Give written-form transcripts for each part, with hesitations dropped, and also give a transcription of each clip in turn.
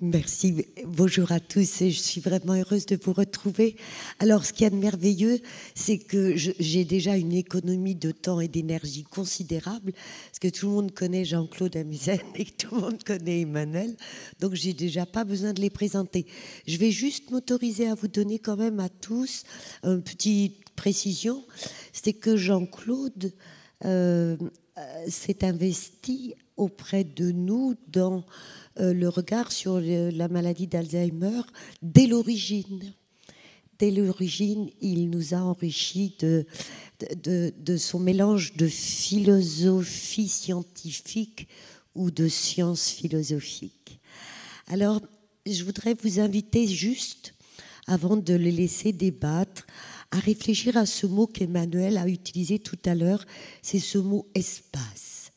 Merci, bonjour à tous, je suis vraiment heureuse de vous retrouver. Alors, ce qu'il y a de merveilleux, c'est que j'ai déjà une économie de temps et d'énergie considérable, parce que tout le monde connaît Jean-Claude Amezen et que tout le monde connaît Emmanuel, donc j'ai déjà pas besoin de les présenter. Je vais juste m'autoriser à vous donner quand même à tous une petite précision, c'est que Jean-Claude s'est investi auprès de nous dans le regard sur la maladie d'Alzheimer dès l'origine. Dès l'origine, il nous a enrichis de son mélange de philosophie scientifique ou de science philosophique. Alors, je voudrais vous inviter juste, avant de le laisser débattre, à réfléchir à ce mot qu'Emmanuel a utilisé tout à l'heure, c'est ce mot « espace ».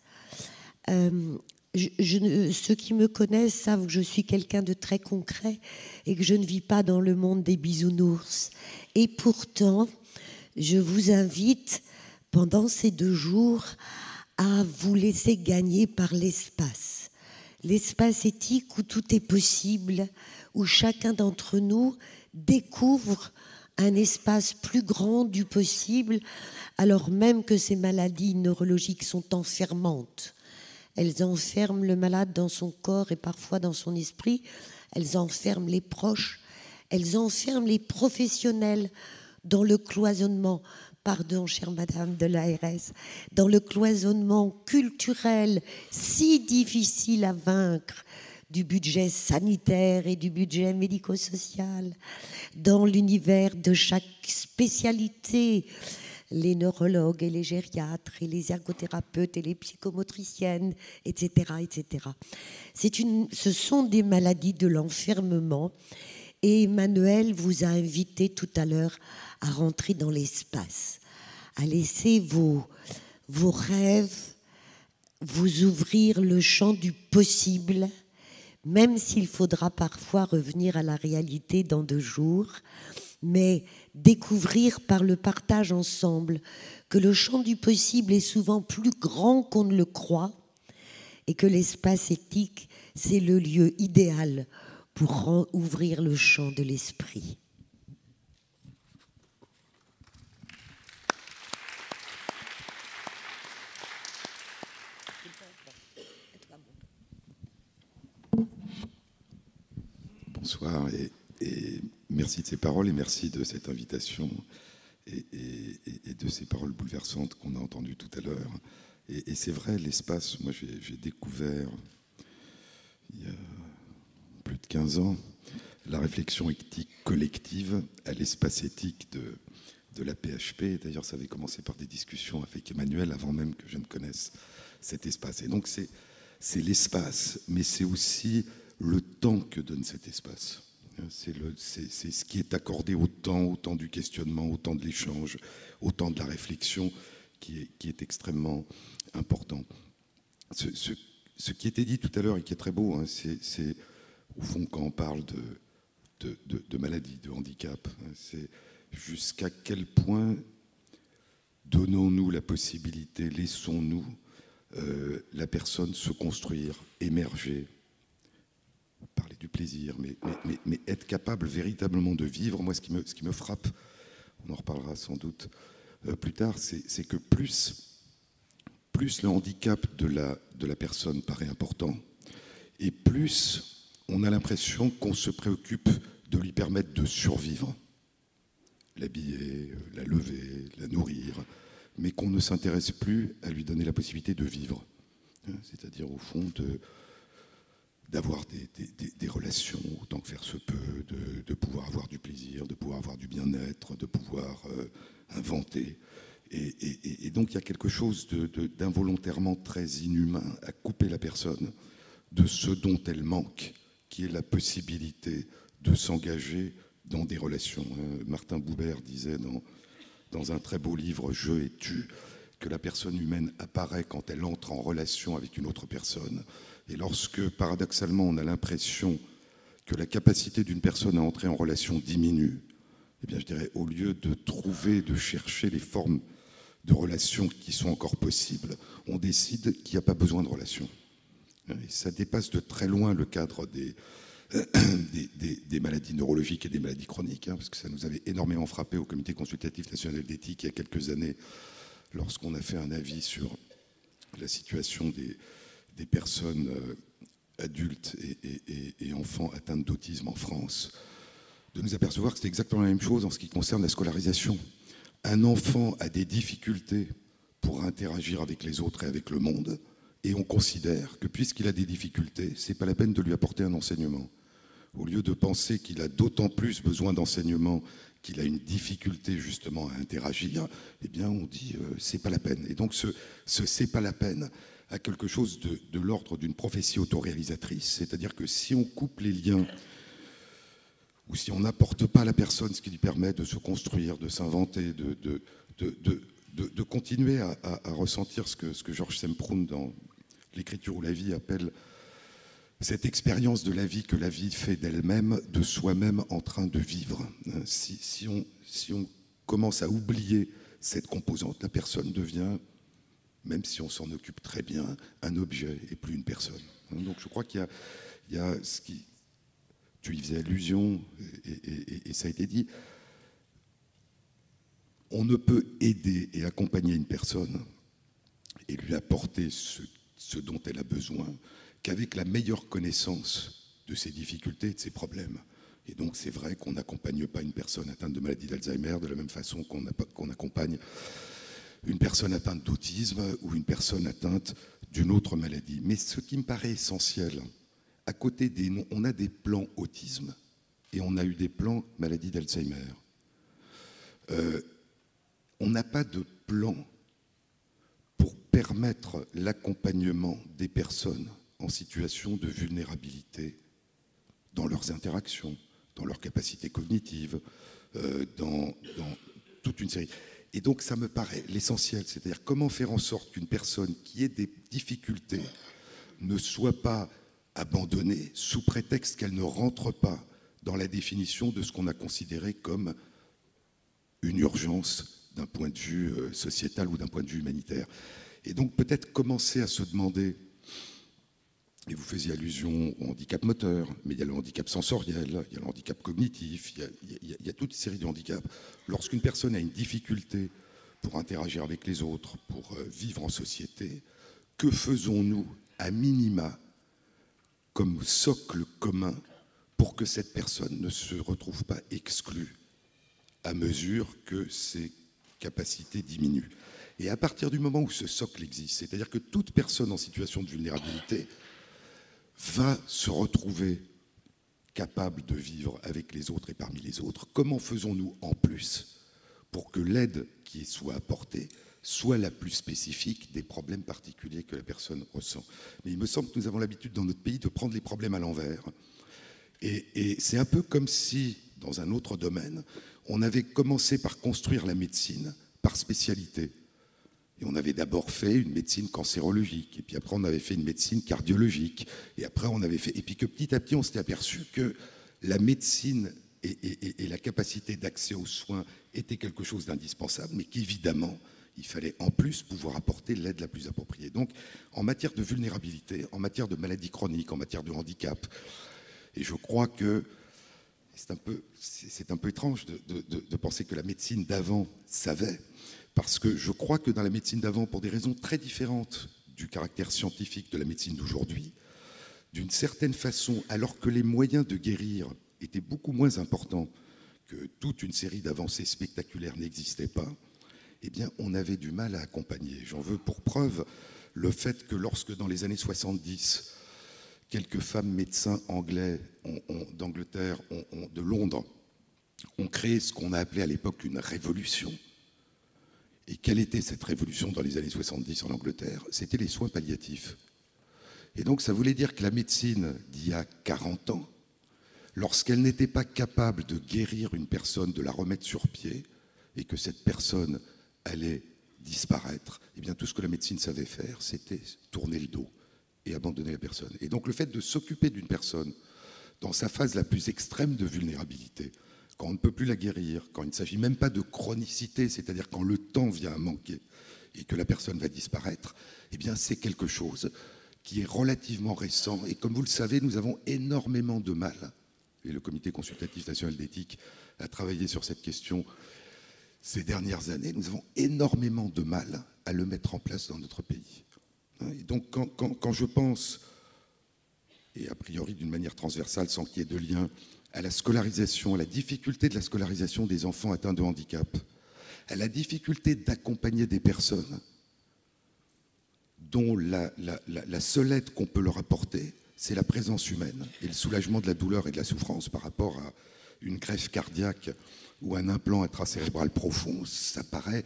Ceux qui me connaissent savent que je suis quelqu'un de très concret et que je ne vis pas dans le monde des bisounours. Et pourtant, je vous invite, pendant ces 2 jours, à vous laisser gagner par l'espace. L'espace éthique où tout est possible, où chacun d'entre nous découvre un espace plus grand du possible, alors même que ces maladies neurologiques sont enfermantes. Elles enferment le malade dans son corps et parfois dans son esprit. Elles enferment les proches. Elles enferment les professionnels dans le cloisonnement, pardon, chère madame de l'ARS, dans le cloisonnement culturel si difficile à vaincre du budget sanitaire et du budget médico-social, dans l'univers de chaque spécialité, les neurologues et les gériatres et les ergothérapeutes et les psychomotriciennes, etc., etc. Ce sont des maladies de l'enfermement et Emmanuel vous a invité tout à l'heure à rentrer dans l'espace, à laisser vos rêves vous ouvrir le champ du possible, même s'il faudra parfois revenir à la réalité dans 2 jours, mais découvrir par le partage ensemble que le champ du possible est souvent plus grand qu'on ne le croit et que l'espace éthique, c'est le lieu idéal pour ouvrir le champ de l'esprit. Bonsoir et merci de ces paroles et merci de cette invitation et de ces paroles bouleversantes qu'on a entendues tout à l'heure. Et c'est vrai, l'espace, moi j'ai découvert il y a plus de 15 ans la réflexion éthique collective à l'espace éthique de la PHP. D'ailleurs, ça avait commencé par des discussions avec Emmanuel avant même que je ne connaisse cet espace. Et donc c'est l'espace, mais c'est aussi le temps que donne cet espace. C'est ce qui est accordé au temps du questionnement, au temps de l'échange, au temps de la réflexion qui est extrêmement important. Ce qui était dit tout à l'heure et qui est très beau, hein, c'est au fond quand on parle de maladie, de handicap, hein, c'est jusqu'à quel point donnons-nous la possibilité, laissons-nous la personne se construire, émerger, parler du plaisir, mais être capable véritablement de vivre. Moi, ce qui me frappe, on en reparlera sans doute plus tard, c'est que plus le handicap de la personne paraît important, et plus on a l'impression qu'on se préoccupe de lui permettre de survivre, l'habiller, la lever, la nourrir, mais qu'on ne s'intéresse plus à lui donner la possibilité de vivre, c'est-à-dire au fond d'avoir des relations autant que faire se peut, de pouvoir avoir du plaisir, de pouvoir avoir du bien-être, de pouvoir inventer. Et donc il y a quelque chose d'involontairement très inhumain à couper la personne de ce dont elle manque, qui est la possibilité de s'engager dans des relations. Martin Buber disait dans un très beau livre « Je et tu » que la personne humaine apparaît quand elle entre en relation avec une autre personne. Et lorsque, paradoxalement, on a l'impression que la capacité d'une personne à entrer en relation diminue, eh bien, je dirais, au lieu de trouver, de chercher les formes de relations qui sont encore possibles, on décide qu'il n'y a pas besoin de relations. Et ça dépasse de très loin le cadre des maladies neurologiques et des maladies chroniques, parce que ça nous avait énormément frappé au Comité consultatif national d'éthique il y a quelques années, lorsqu'on a fait un avis sur la situation des personnes adultes et enfants atteints d'autisme en France, de nous apercevoir que c'était exactement la même chose en ce qui concerne la scolarisation. Un enfant a des difficultés pour interagir avec les autres et avec le monde, et on considère que puisqu'il a des difficultés, c'est pas la peine de lui apporter un enseignement. Au lieu de penser qu'il a d'autant plus besoin d'enseignement qu'il a une difficulté justement à interagir, eh bien on dit c'est pas la peine. Et donc ce c'est pas la peine a quelque chose de l'ordre d'une prophétie autoréalisatrice, c'est-à-dire que si on coupe les liens ou si on n'apporte pas à la personne ce qui lui permet de se construire, de s'inventer, de continuer à ressentir ce que Georges Semprún dans l'écriture ou la vie appelle cette expérience de la vie que la vie fait d'elle-même, de soi-même en train de vivre. Si on commence à oublier cette composante, la personne devient, même si on s'en occupe très bien, un objet et plus une personne. Donc je crois qu'il y a ce qui... Tu y faisais allusion, et ça a été dit, on ne peut aider et accompagner une personne et lui apporter ce dont elle a besoin qu'avec la meilleure connaissance de ses difficultés et de ses problèmes. Et donc c'est vrai qu'on n'accompagne pas une personne atteinte de maladie d'Alzheimer de la même façon qu'on accompagne une personne atteinte d'autisme ou une personne atteinte d'une autre maladie. Mais ce qui me paraît essentiel, à côté des noms, on a des plans autisme et on a eu des plans maladie d'Alzheimer. On n'a pas de plan pour permettre l'accompagnement des personnes en situation de vulnérabilité dans leurs interactions, dans leurs capacités cognitives, dans toute une série. Et donc ça me paraît l'essentiel, c'est-à-dire comment faire en sorte qu'une personne qui ait des difficultés ne soit pas abandonnée sous prétexte qu'elle ne rentre pas dans la définition de ce qu'on a considéré comme une urgence d'un point de vue sociétal ou d'un point de vue humanitaire. Et donc peut-être commencer à se demander, et vous faisiez allusion au handicap moteur, mais il y a le handicap sensoriel, il y a le handicap cognitif, il y a toute une série de handicaps. Lorsqu'une personne a une difficulté pour interagir avec les autres, pour vivre en société, que faisons-nous à minima comme socle commun pour que cette personne ne se retrouve pas exclue à mesure que ses capacités diminuent? Et à partir du moment où ce socle existe, c'est-à-dire que toute personne en situation de vulnérabilité va se retrouver capable de vivre avec les autres et parmi les autres, comment faisons-nous en plus pour que l'aide qui soit apportée soit la plus spécifique des problèmes particuliers que la personne ressent? Mais il me semble que nous avons l'habitude dans notre pays de prendre les problèmes à l'envers. Et c'est un peu comme si, dans un autre domaine, on avait commencé par construire la médecine par spécialité. Et on avait d'abord fait une médecine cancérologique, et puis après on avait fait une médecine cardiologique, et après on avait fait... Et puis que petit à petit on s'était aperçu que la médecine et la capacité d'accès aux soins était quelque chose d'indispensable, mais qu'évidemment, il fallait en plus pouvoir apporter l'aide la plus appropriée. Donc en matière de vulnérabilité, en matière de maladies chroniques, en matière de handicap, et je crois que c'est un peu étrange de penser que la médecine d'avant savait, parce que je crois que dans la médecine d'avant, pour des raisons très différentes du caractère scientifique de la médecine d'aujourd'hui, d'une certaine façon, alors que les moyens de guérir étaient beaucoup moins importants, que toute une série d'avancées spectaculaires n'existaient pas, eh bien, on avait du mal à accompagner. J'en veux pour preuve le fait que lorsque, dans les années 70, quelques femmes médecins anglais d'Angleterre, de Londres, ont créé ce qu'on a appelé à l'époque une révolution. Et quelle était cette révolution dans les années 70 en Angleterre? C'était les soins palliatifs. Et donc ça voulait dire que la médecine d'il y a 40 ans, lorsqu'elle n'était pas capable de guérir une personne, de la remettre sur pied, et que cette personne allait disparaître, eh bien tout ce que la médecine savait faire, c'était tourner le dos et abandonner la personne. Et donc le fait de s'occuper d'une personne dans sa phase la plus extrême de vulnérabilité, quand on ne peut plus la guérir, quand il ne s'agit même pas de chronicité, c'est-à-dire quand le temps vient à manquer et que la personne va disparaître, eh bien c'est quelque chose qui est relativement récent. Et comme vous le savez, nous avons énormément de mal, et le Comité consultatif national d'éthique a travaillé sur cette question ces dernières années, nous avons énormément de mal à le mettre en place dans notre pays. Et donc quand je pense, et a priori d'une manière transversale, sans qu'il y ait de lien, à la scolarisation, à la difficulté de la scolarisation des enfants atteints de handicap, à la difficulté d'accompagner des personnes dont la seule aide qu'on peut leur apporter, c'est la présence humaine et le soulagement de la douleur et de la souffrance par rapport à une greffe cardiaque ou un implant intracérébral profond, ça paraît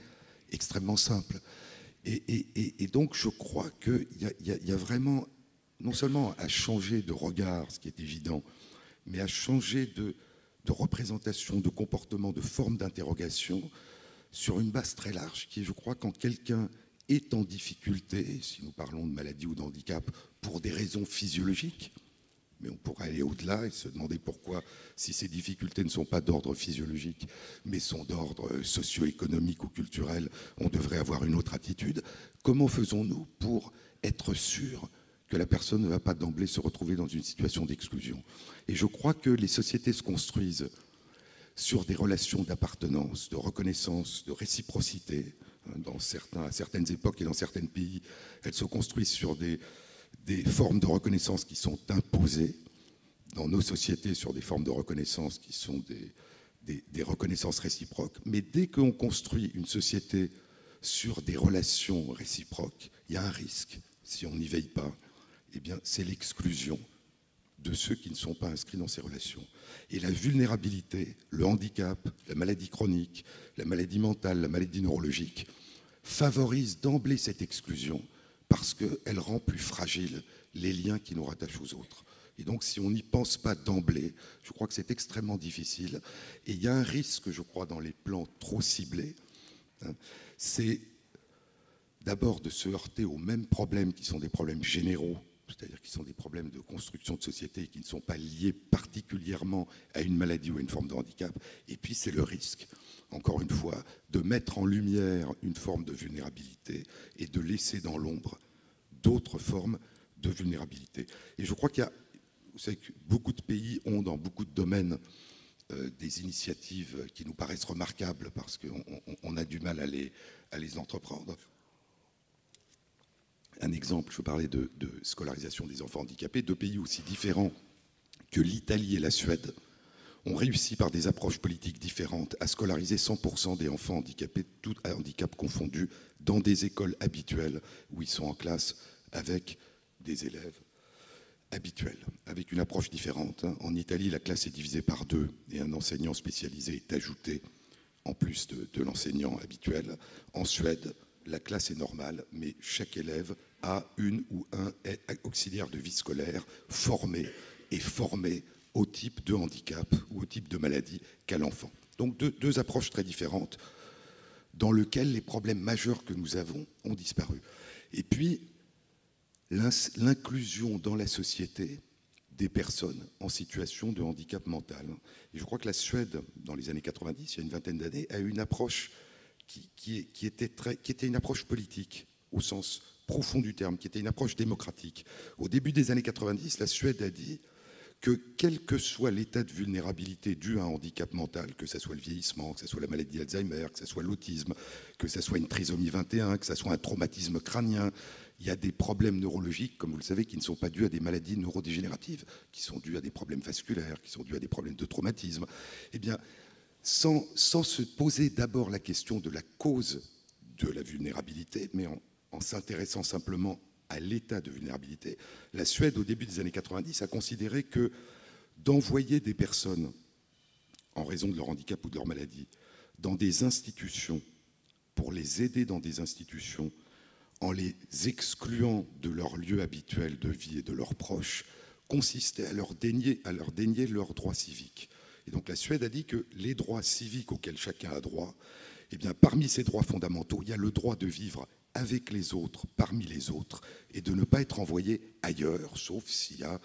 extrêmement simple. Et donc je crois qu'il y a vraiment, non seulement à changer de regard, ce qui est évident, mais à changer de représentation, de comportement, de forme d'interrogation sur une base très large qui est, je crois, quand quelqu'un est en difficulté, si nous parlons de maladie ou de handicap, pour des raisons physiologiques, mais on pourrait aller au-delà et se demander pourquoi, si ces difficultés ne sont pas d'ordre physiologique, mais sont d'ordre socio-économique ou culturel, on devrait avoir une autre attitude. Comment faisons-nous pour être sûrs que la personne ne va pas d'emblée se retrouver dans une situation d'exclusion? Et je crois que les sociétés se construisent sur des relations d'appartenance, de reconnaissance, de réciprocité. À certaines époques et dans certains pays, elles se construisent sur des formes de reconnaissance qui sont imposées dans nos sociétés, sur des formes de reconnaissance qui sont des reconnaissances réciproques. Mais dès qu'on construit une société sur des relations réciproques, il y a un risque, si on n'y veille pas, eh bien, c'est l'exclusion de ceux qui ne sont pas inscrits dans ces relations. Et la vulnérabilité, le handicap, la maladie chronique, la maladie mentale, la maladie neurologique favorisent d'emblée cette exclusion parce qu'elle rend plus fragiles les liens qui nous rattachent aux autres. Et donc, si on n'y pense pas d'emblée, je crois que c'est extrêmement difficile. Et il y a un risque, je crois, dans les plans trop ciblés, c'est d'abord de se heurter aux mêmes problèmes qui sont des problèmes généraux, c'est-à-dire qui sont des problèmes de construction de société et qui ne sont pas liés particulièrement à une maladie ou à une forme de handicap. Et puis, c'est le risque, encore une fois, de mettre en lumière une forme de vulnérabilité et de laisser dans l'ombre d'autres formes de vulnérabilité. Et je crois qu'il y a, vous savez que beaucoup de pays ont dans beaucoup de domaines des initiatives qui nous paraissent remarquables parce qu'on a du mal à les entreprendre. Un exemple, je parlais de scolarisation des enfants handicapés. Deux pays aussi différents que l'Italie et la Suède ont réussi par des approches politiques différentes à scolariser 100% des enfants handicapés, tout handicap confondu, dans des écoles habituelles où ils sont en classe avec des élèves habituels, avec une approche différente. En Italie, la classe est divisée par deux et un enseignant spécialisé est ajouté en plus de l'enseignant habituel. En Suède, la classe est normale, mais chaque élève a une ou un auxiliaire de vie scolaire formé au type de handicap ou au type de maladie qu'a l'enfant. Donc deux approches très différentes dans lesquelles les problèmes majeurs que nous avons ont disparu. Et puis, l'inclusion dans la société des personnes en situation de handicap mental. Et je crois que la Suède, dans les années 90, il y a une vingtaine d'années, a eu une approche qui était une approche politique, au sens profond du terme, qui était une approche démocratique. Au début des années 90, la Suède a dit que quel que soit l'état de vulnérabilité dû à un handicap mental, que ce soit le vieillissement, que ce soit la maladie d'Alzheimer, que ce soit l'autisme, que ce soit une trisomie 21, que ce soit un traumatisme crânien, il y a des problèmes neurologiques, comme vous le savez, qui ne sont pas dus à des maladies neurodégénératives, qui sont dus à des problèmes vasculaires, qui sont dus à des problèmes de traumatisme. Eh bien, sans se poser d'abord la question de la cause de la vulnérabilité, mais en s'intéressant simplement à l'état de vulnérabilité, la Suède, au début des années 90, a considéré que d'envoyer des personnes, en raison de leur handicap ou de leur maladie, dans des institutions, pour les aider dans des institutions, en les excluant de leur lieu habituel de vie et de leurs proches, consistait à leur dénier leurs droits civiques. Et donc la Suède a dit que les droits civiques auxquels chacun a droit, eh bien, parmi ces droits fondamentaux, il y a le droit de vivre avec les autres, parmi les autres, et de ne pas être envoyé ailleurs, sauf s'il y a,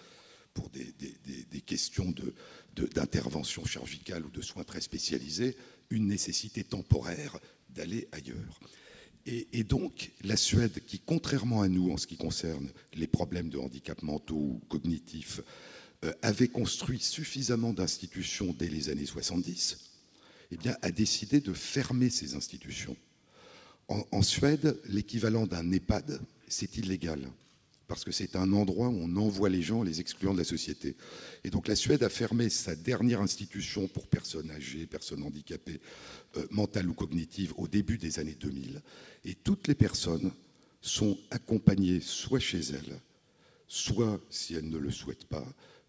pour des questions d'intervention chirurgicale ou de soins très spécialisés, une nécessité temporaire d'aller ailleurs. Et donc, la Suède, qui, contrairement à nous, en ce qui concerne les problèmes de handicap mentaux ou cognitifs, avait construit suffisamment d'institutions dès les années 70, eh bien, a décidé de fermer ces institutions. En Suède, l'équivalent d'un EHPAD, c'est illégal, parce que c'est un endroit où on envoie les gens en les excluant de la société. Et donc la Suède a fermé sa dernière institution pour personnes âgées, personnes handicapées, mentales ou cognitives, au début des années 2000. Et toutes les personnes sont accompagnées soit chez elles, soit, si elles ne le souhaitent pas,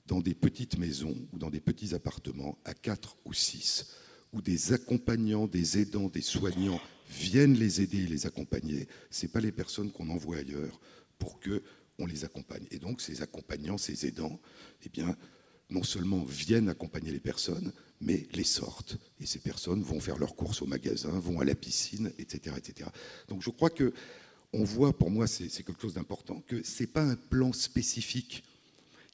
dans des petites maisons ou dans des petits appartements à 4 ou 6, où des accompagnants, des aidants, des soignants viennent les aider et les accompagner. Ce n'est pas les personnes qu'on envoie ailleurs pour qu'on les accompagne. Et donc ces accompagnants, ces aidants, eh bien, non seulement viennent accompagner les personnes, mais les sortent. Et ces personnes vont faire leurs courses au magasin, vont à la piscine, etc. etc. Donc je crois qu'on voit, pour moi c'est quelque chose d'important, que ce n'est pas un plan spécifique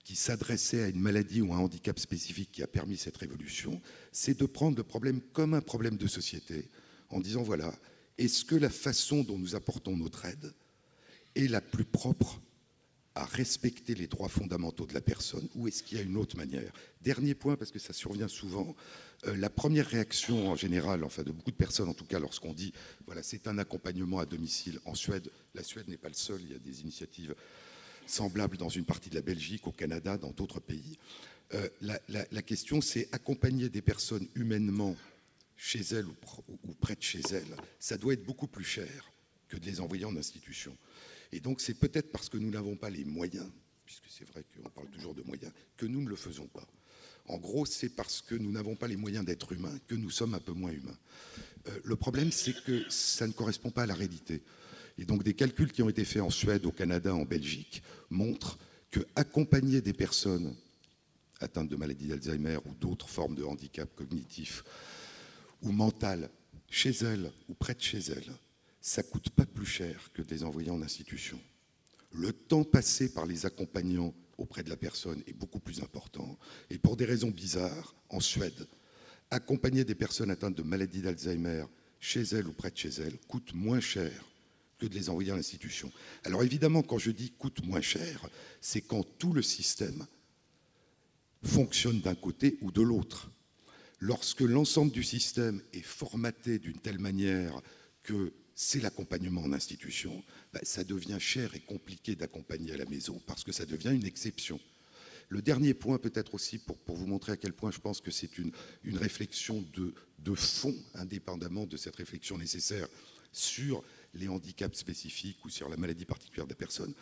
qui s'adressait à une maladie ou un handicap spécifique qui a permis cette révolution, c'est de prendre le problème comme un problème de société, en disant, voilà, est-ce que la façon dont nous apportons notre aide est la plus propre à respecter les droits fondamentaux de la personne, ou est-ce qu'il y a une autre manière? Dernier point, parce que ça survient souvent, la première réaction en général, enfin de beaucoup de personnes en tout cas, lorsqu'on dit, voilà, c'est un accompagnement à domicile en Suède, la Suède n'est pas le seul, il y a des initiatives semblables dans une partie de la Belgique, au Canada, dans d'autres pays. La question, c'est accompagner des personnes humainement chez elles ou près de chez elles, ça doit être beaucoup plus cher que de les envoyer en institution. Et donc c'est peut-être parce que nous n'avons pas les moyens, puisque c'est vrai qu'on parle toujours de moyens, que nous ne le faisons pas. En gros, c'est parce que nous n'avons pas les moyens d'être humains que nous sommes un peu moins humains. Le problème, c'est que ça ne correspond pas à la réalité. Et donc des calculs qui ont été faits en Suède, au Canada, en Belgique, montrent que accompagner des personnes atteintes de maladie d'Alzheimer ou d'autres formes de handicap cognitif ou mental chez elles ou près de chez elles, ça ne coûte pas plus cher que de les envoyer en institution. Le temps passé par les accompagnants auprès de la personne est beaucoup plus important. Et pour des raisons bizarres, en Suède, accompagner des personnes atteintes de maladie d'Alzheimer chez elles ou près de chez elles coûte moins cher que de les envoyer en institution. Alors évidemment, quand je dis coûte moins cher, c'est quand tout le système fonctionne d'un côté ou de l'autre. Lorsque l'ensemble du système est formaté d'une telle manière que c'est l'accompagnement en institution, ça devient cher et compliqué d'accompagner à la maison parce que ça devient une exception. Le dernier point, peut-être aussi, pour vous montrer à quel point je pense que c'est une réflexion de fond, indépendamment de cette réflexion nécessaire sur les handicaps spécifiques ou sur la maladie particulière de la personne.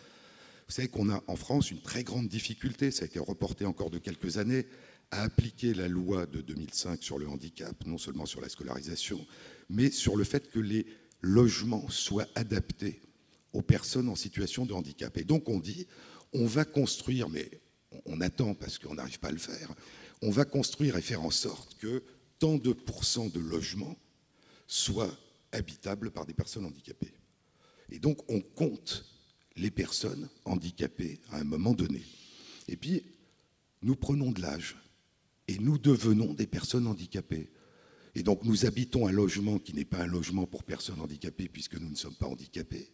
Vous savez qu'on a en France une très grande difficulté, ça a été reporté encore de quelques années, à appliquer la loi de 2005 sur le handicap, non seulement sur la scolarisation, mais sur le fait que les logements soient adaptés aux personnes en situation de handicap. Et donc on dit, on va construire, mais on attend parce qu'on n'arrive pas à le faire, on va construire et faire en sorte que tant de pourcents de logements soient habitables par des personnes handicapées. Et donc on compte les personnes handicapées à un moment donné. Et puis, nous prenons de l'âge et nous devenons des personnes handicapées. Et donc nous habitons un logement qui n'est pas un logement pour personnes handicapées puisque nous ne sommes pas handicapés.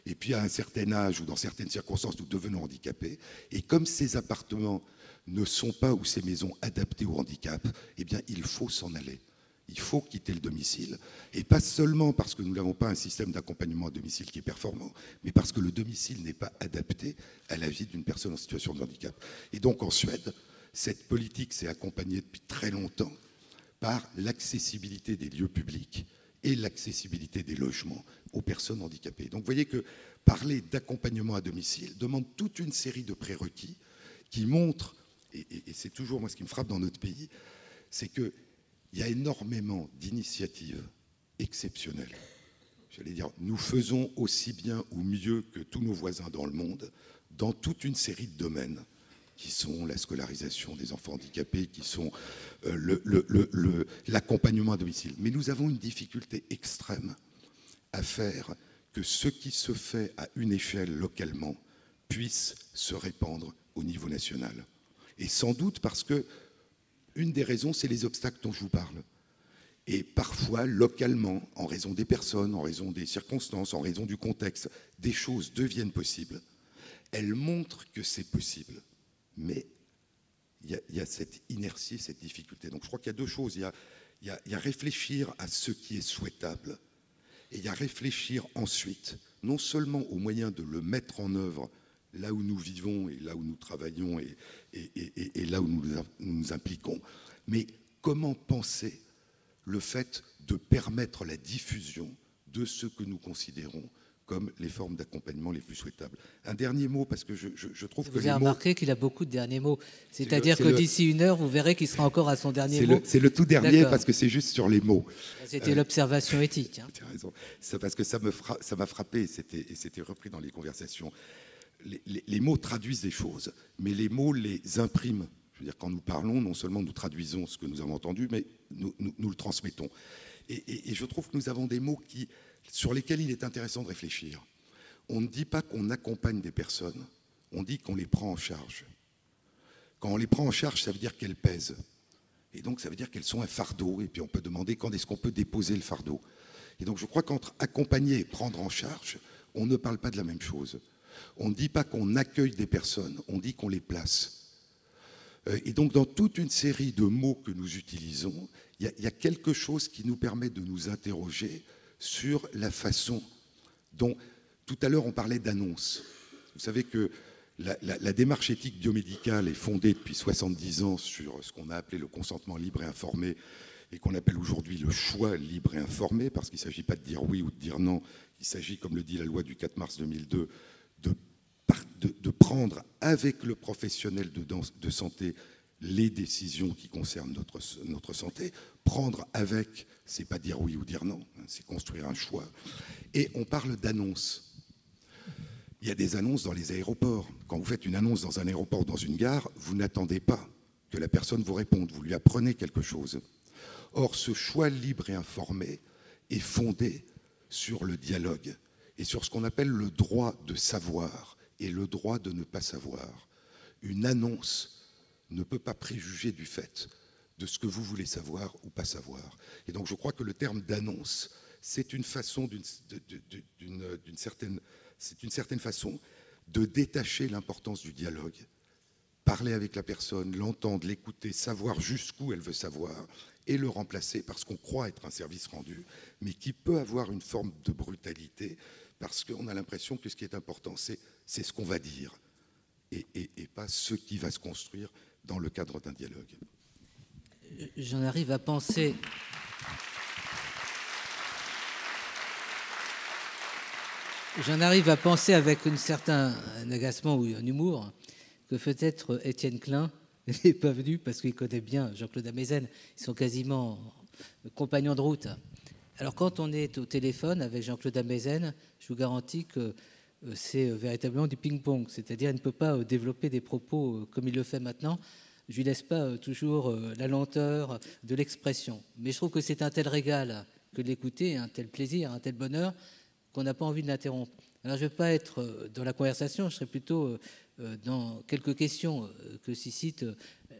Et puis à un certain âge ou dans certaines circonstances, nous devenons handicapés. Et comme ces appartements ne sont pas ou ces maisons adaptées au handicap, eh bien il faut s'en aller. Il faut quitter le domicile. Et pas seulement parce que nous n'avons pas un système d'accompagnement à domicile qui est performant, mais parce que le domicile n'est pas adapté à la vie d'une personne en situation de handicap. Et donc en Suède, cette politique s'est accompagnée depuis très longtemps par l'accessibilité des lieux publics et l'accessibilité des logements aux personnes handicapées. Donc vous voyez que parler d'accompagnement à domicile demande toute une série de prérequis qui montrent, et c'est toujours moi ce qui me frappe dans notre pays, c'est qu'il y a énormément d'initiatives exceptionnelles. J'allais dire, nous faisons aussi bien ou mieux que tous nos voisins dans le monde, dans toute une série de domaines, qui sont la scolarisation des enfants handicapés, qui sont l'accompagnement à domicile. Mais nous avons une difficulté extrême à faire que ce qui se fait à une échelle localement puisse se répandre au niveau national. Et sans doute parce que une des raisons, c'est les obstacles dont je vous parle. Et parfois, localement, en raison des personnes, en raison des circonstances, en raison du contexte, des choses deviennent possibles. Elles montrent que c'est possible. Mais il y a cette inertie, cette difficulté. Donc je crois qu'il y a deux choses. Il y a réfléchir à ce qui est souhaitable. Et il y a réfléchir ensuite, non seulement aux moyens de le mettre en œuvre là où nous vivons et là où nous travaillons et là où nous nous impliquons, mais comment penser le fait de permettre la diffusion de ce que nous considérons comme les formes d'accompagnement les plus souhaitables. Un dernier mot, parce que je trouve que vous avez remarqué qu'il a beaucoup de derniers mots. C'est-à-dire que d'ici une heure, vous verrez qu'il sera encore à son dernier mot. C'est le tout dernier, parce que c'est juste sur les mots. C'était l'observation éthique. Hein. Tu as raison. C'est parce que ça m'a frappé, et c'était repris dans les conversations. Les mots traduisent des choses, mais les mots les impriment. Je veux dire, quand nous parlons, non seulement nous traduisons ce que nous avons entendu, mais nous le transmettons. Et je trouve que nous avons des mots sur lesquels il est intéressant de réfléchir. On ne dit pas qu'on accompagne des personnes, on dit qu'on les prend en charge. Quand on les prend en charge, ça veut dire qu'elles pèsent. Et donc, ça veut dire qu'elles sont un fardeau. Et puis, on peut demander quand est-ce qu'on peut déposer le fardeau. Et donc, je crois qu'entre accompagner et prendre en charge, on ne parle pas de la même chose. On ne dit pas qu'on accueille des personnes, on dit qu'on les place. Et donc, dans toute une série de mots que nous utilisons, il y a quelque chose qui nous permet de nous interroger sur la façon dont, tout à l'heure, on parlait d'annonce. Vous savez que la démarche éthique biomédicale est fondée depuis 70 ans sur ce qu'on a appelé le consentement libre et informé, et qu'on appelle aujourd'hui le choix libre et informé, parce qu'il ne s'agit pas de dire oui ou de dire non, il s'agit, comme le dit la loi du 4 mars 2002, de prendre avec le professionnel de santé les décisions qui concernent notre santé. Prendre avec, c'est pas dire oui ou dire non, c'est construire un choix. Et on parle d'annonces. Il y a des annonces dans les aéroports. Quand vous faites une annonce dans un aéroport ou dans une gare, vous n'attendez pas que la personne vous réponde, vous lui apprenez quelque chose. Or, ce choix libre et informé est fondé sur le dialogue et sur ce qu'on appelle le droit de savoir et le droit de ne pas savoir. Une annonce ne peut pas préjuger du fait de ce que vous voulez savoir ou pas savoir. Et donc je crois que le terme d'annonce, c'est une façon, d'une certaine façon, de détacher l'importance du dialogue. Parler avec la personne, l'entendre, l'écouter, savoir jusqu'où elle veut savoir, et le remplacer parce qu'on croit être un service rendu, mais qui peut avoir une forme de brutalité, parce qu'on a l'impression que ce qui est important, c'est ce qu'on va dire, et pas ce qui va se construire dans le cadre d'un dialogue. J'en arrive à penser... avec un certain agacement ou un humour que peut-être Étienne Klein n'est pas venu parce qu'il connaît bien Jean-Claude Amezen. Ils sont quasiment compagnons de route. Alors quand on est au téléphone avec Jean-Claude Amezen, je vous garantis que c'est véritablement du ping-pong. C'est-à-dire qu'il ne peut pas développer des propos comme il le fait maintenant. Je ne lui laisse pas toujours la lenteur de l'expression. Mais je trouve que c'est un tel régal que de l'écouter, un tel plaisir, un tel bonheur, qu'on n'a pas envie de l'interrompre. Alors je ne vais pas être dans la conversation, je serai plutôt dans quelques questions que suscite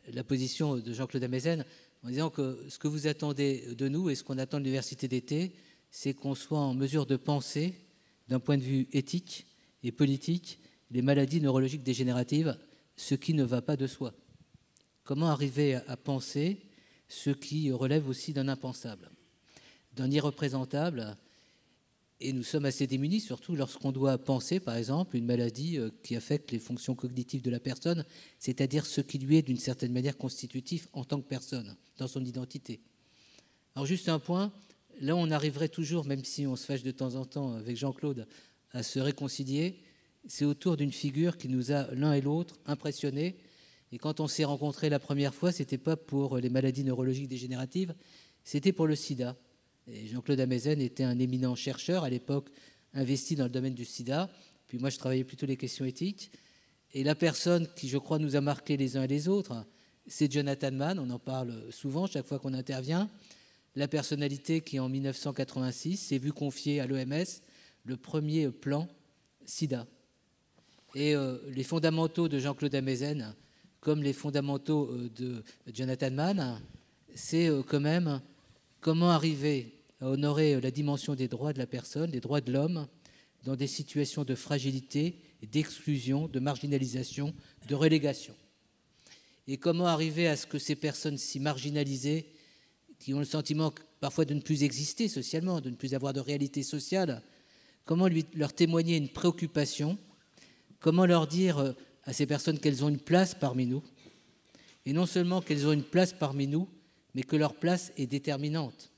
la position de Jean-Claude Amezen, en disant que ce que vous attendez de nous et ce qu'on attend de l'université d'été, c'est qu'on soit en mesure de penser, d'un point de vue éthique et politique, les maladies neurologiques dégénératives, ce qui ne va pas de soi. Comment arriver à penser ce qui relève aussi d'un impensable, d'un irreprésentable. Et nous sommes assez démunis, surtout lorsqu'on doit penser, par exemple, une maladie qui affecte les fonctions cognitives de la personne, c'est-à-dire ce qui lui est d'une certaine manière constitutif en tant que personne, dans son identité. Alors juste un point, là on arriverait toujours, même si on se fâche de temps en temps avec Jean-Claude, à se réconcilier, c'est autour d'une figure qui nous a l'un et l'autre impressionnés. Et quand on s'est rencontrés la première fois, ce n'était pas pour les maladies neurologiques dégénératives, c'était pour le sida. Et Jean-Claude Amezen était un éminent chercheur, à l'époque investi dans le domaine du sida. Puis moi, je travaillais plutôt les questions éthiques. Et la personne qui, je crois, nous a marqués les uns et les autres, c'est Jonathan Mann. On en parle souvent, chaque fois qu'on intervient. La personnalité qui, en 1986, s'est vue confier à l'OMS le premier plan sida. Et les fondamentaux de Jean-Claude Amezen, comme les fondamentaux de Jonathan Mann, c'est quand même Comment arriver à honorer la dimension des droits de la personne, des droits de l'homme, dans des situations de fragilité, d'exclusion, de marginalisation, de relégation? Et comment arriver à ce que ces personnes si marginalisées, qui ont le sentiment parfois de ne plus exister socialement, de ne plus avoir de réalité sociale, comment leur témoigner une préoccupation? Comment leur dire à ces personnes qu'elles ont une place parmi nous? Et non seulement qu'elles ont une place parmi nous, mais que leur place est déterminante.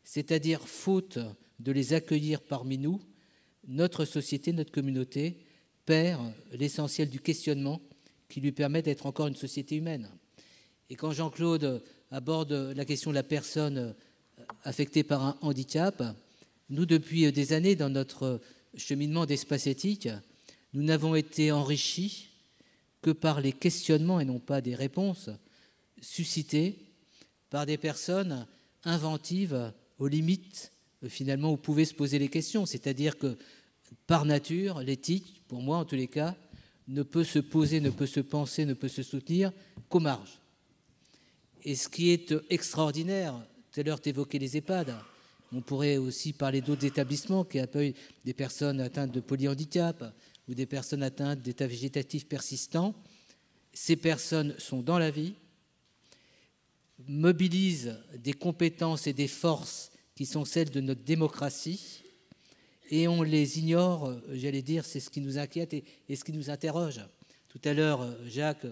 C'est-à-dire, faute de les accueillir parmi nous, notre société, notre communauté perd l'essentiel du questionnement qui lui permet d'être encore une société humaine. Et quand Jean-Claude aborde la question de la personne affectée par un handicap, nous, depuis des années, dans notre cheminement d'espace éthique, nous n'avons été enrichis que par les questionnements et non pas des réponses suscités par des personnes inventives aux limites, finalement, où pouvaient se poser les questions. C'est-à-dire que, par nature, l'éthique, pour moi en tous les cas, ne peut se poser, ne peut se penser, ne peut se soutenir qu'aux marges. Et ce qui est extraordinaire, tout à l'heure tu évoquais les EHPAD, on pourrait aussi parler d'autres établissements qui accueillent des personnes atteintes de polyhandicap ou des personnes atteintes d'état végétatif persistant. Ces personnes sont dans la vie, mobilisent des compétences et des forces qui sont celles de notre démocratie, et on les ignore, j'allais dire, c'est ce qui nous inquiète et ce qui nous interroge. Tout à l'heure, Jacques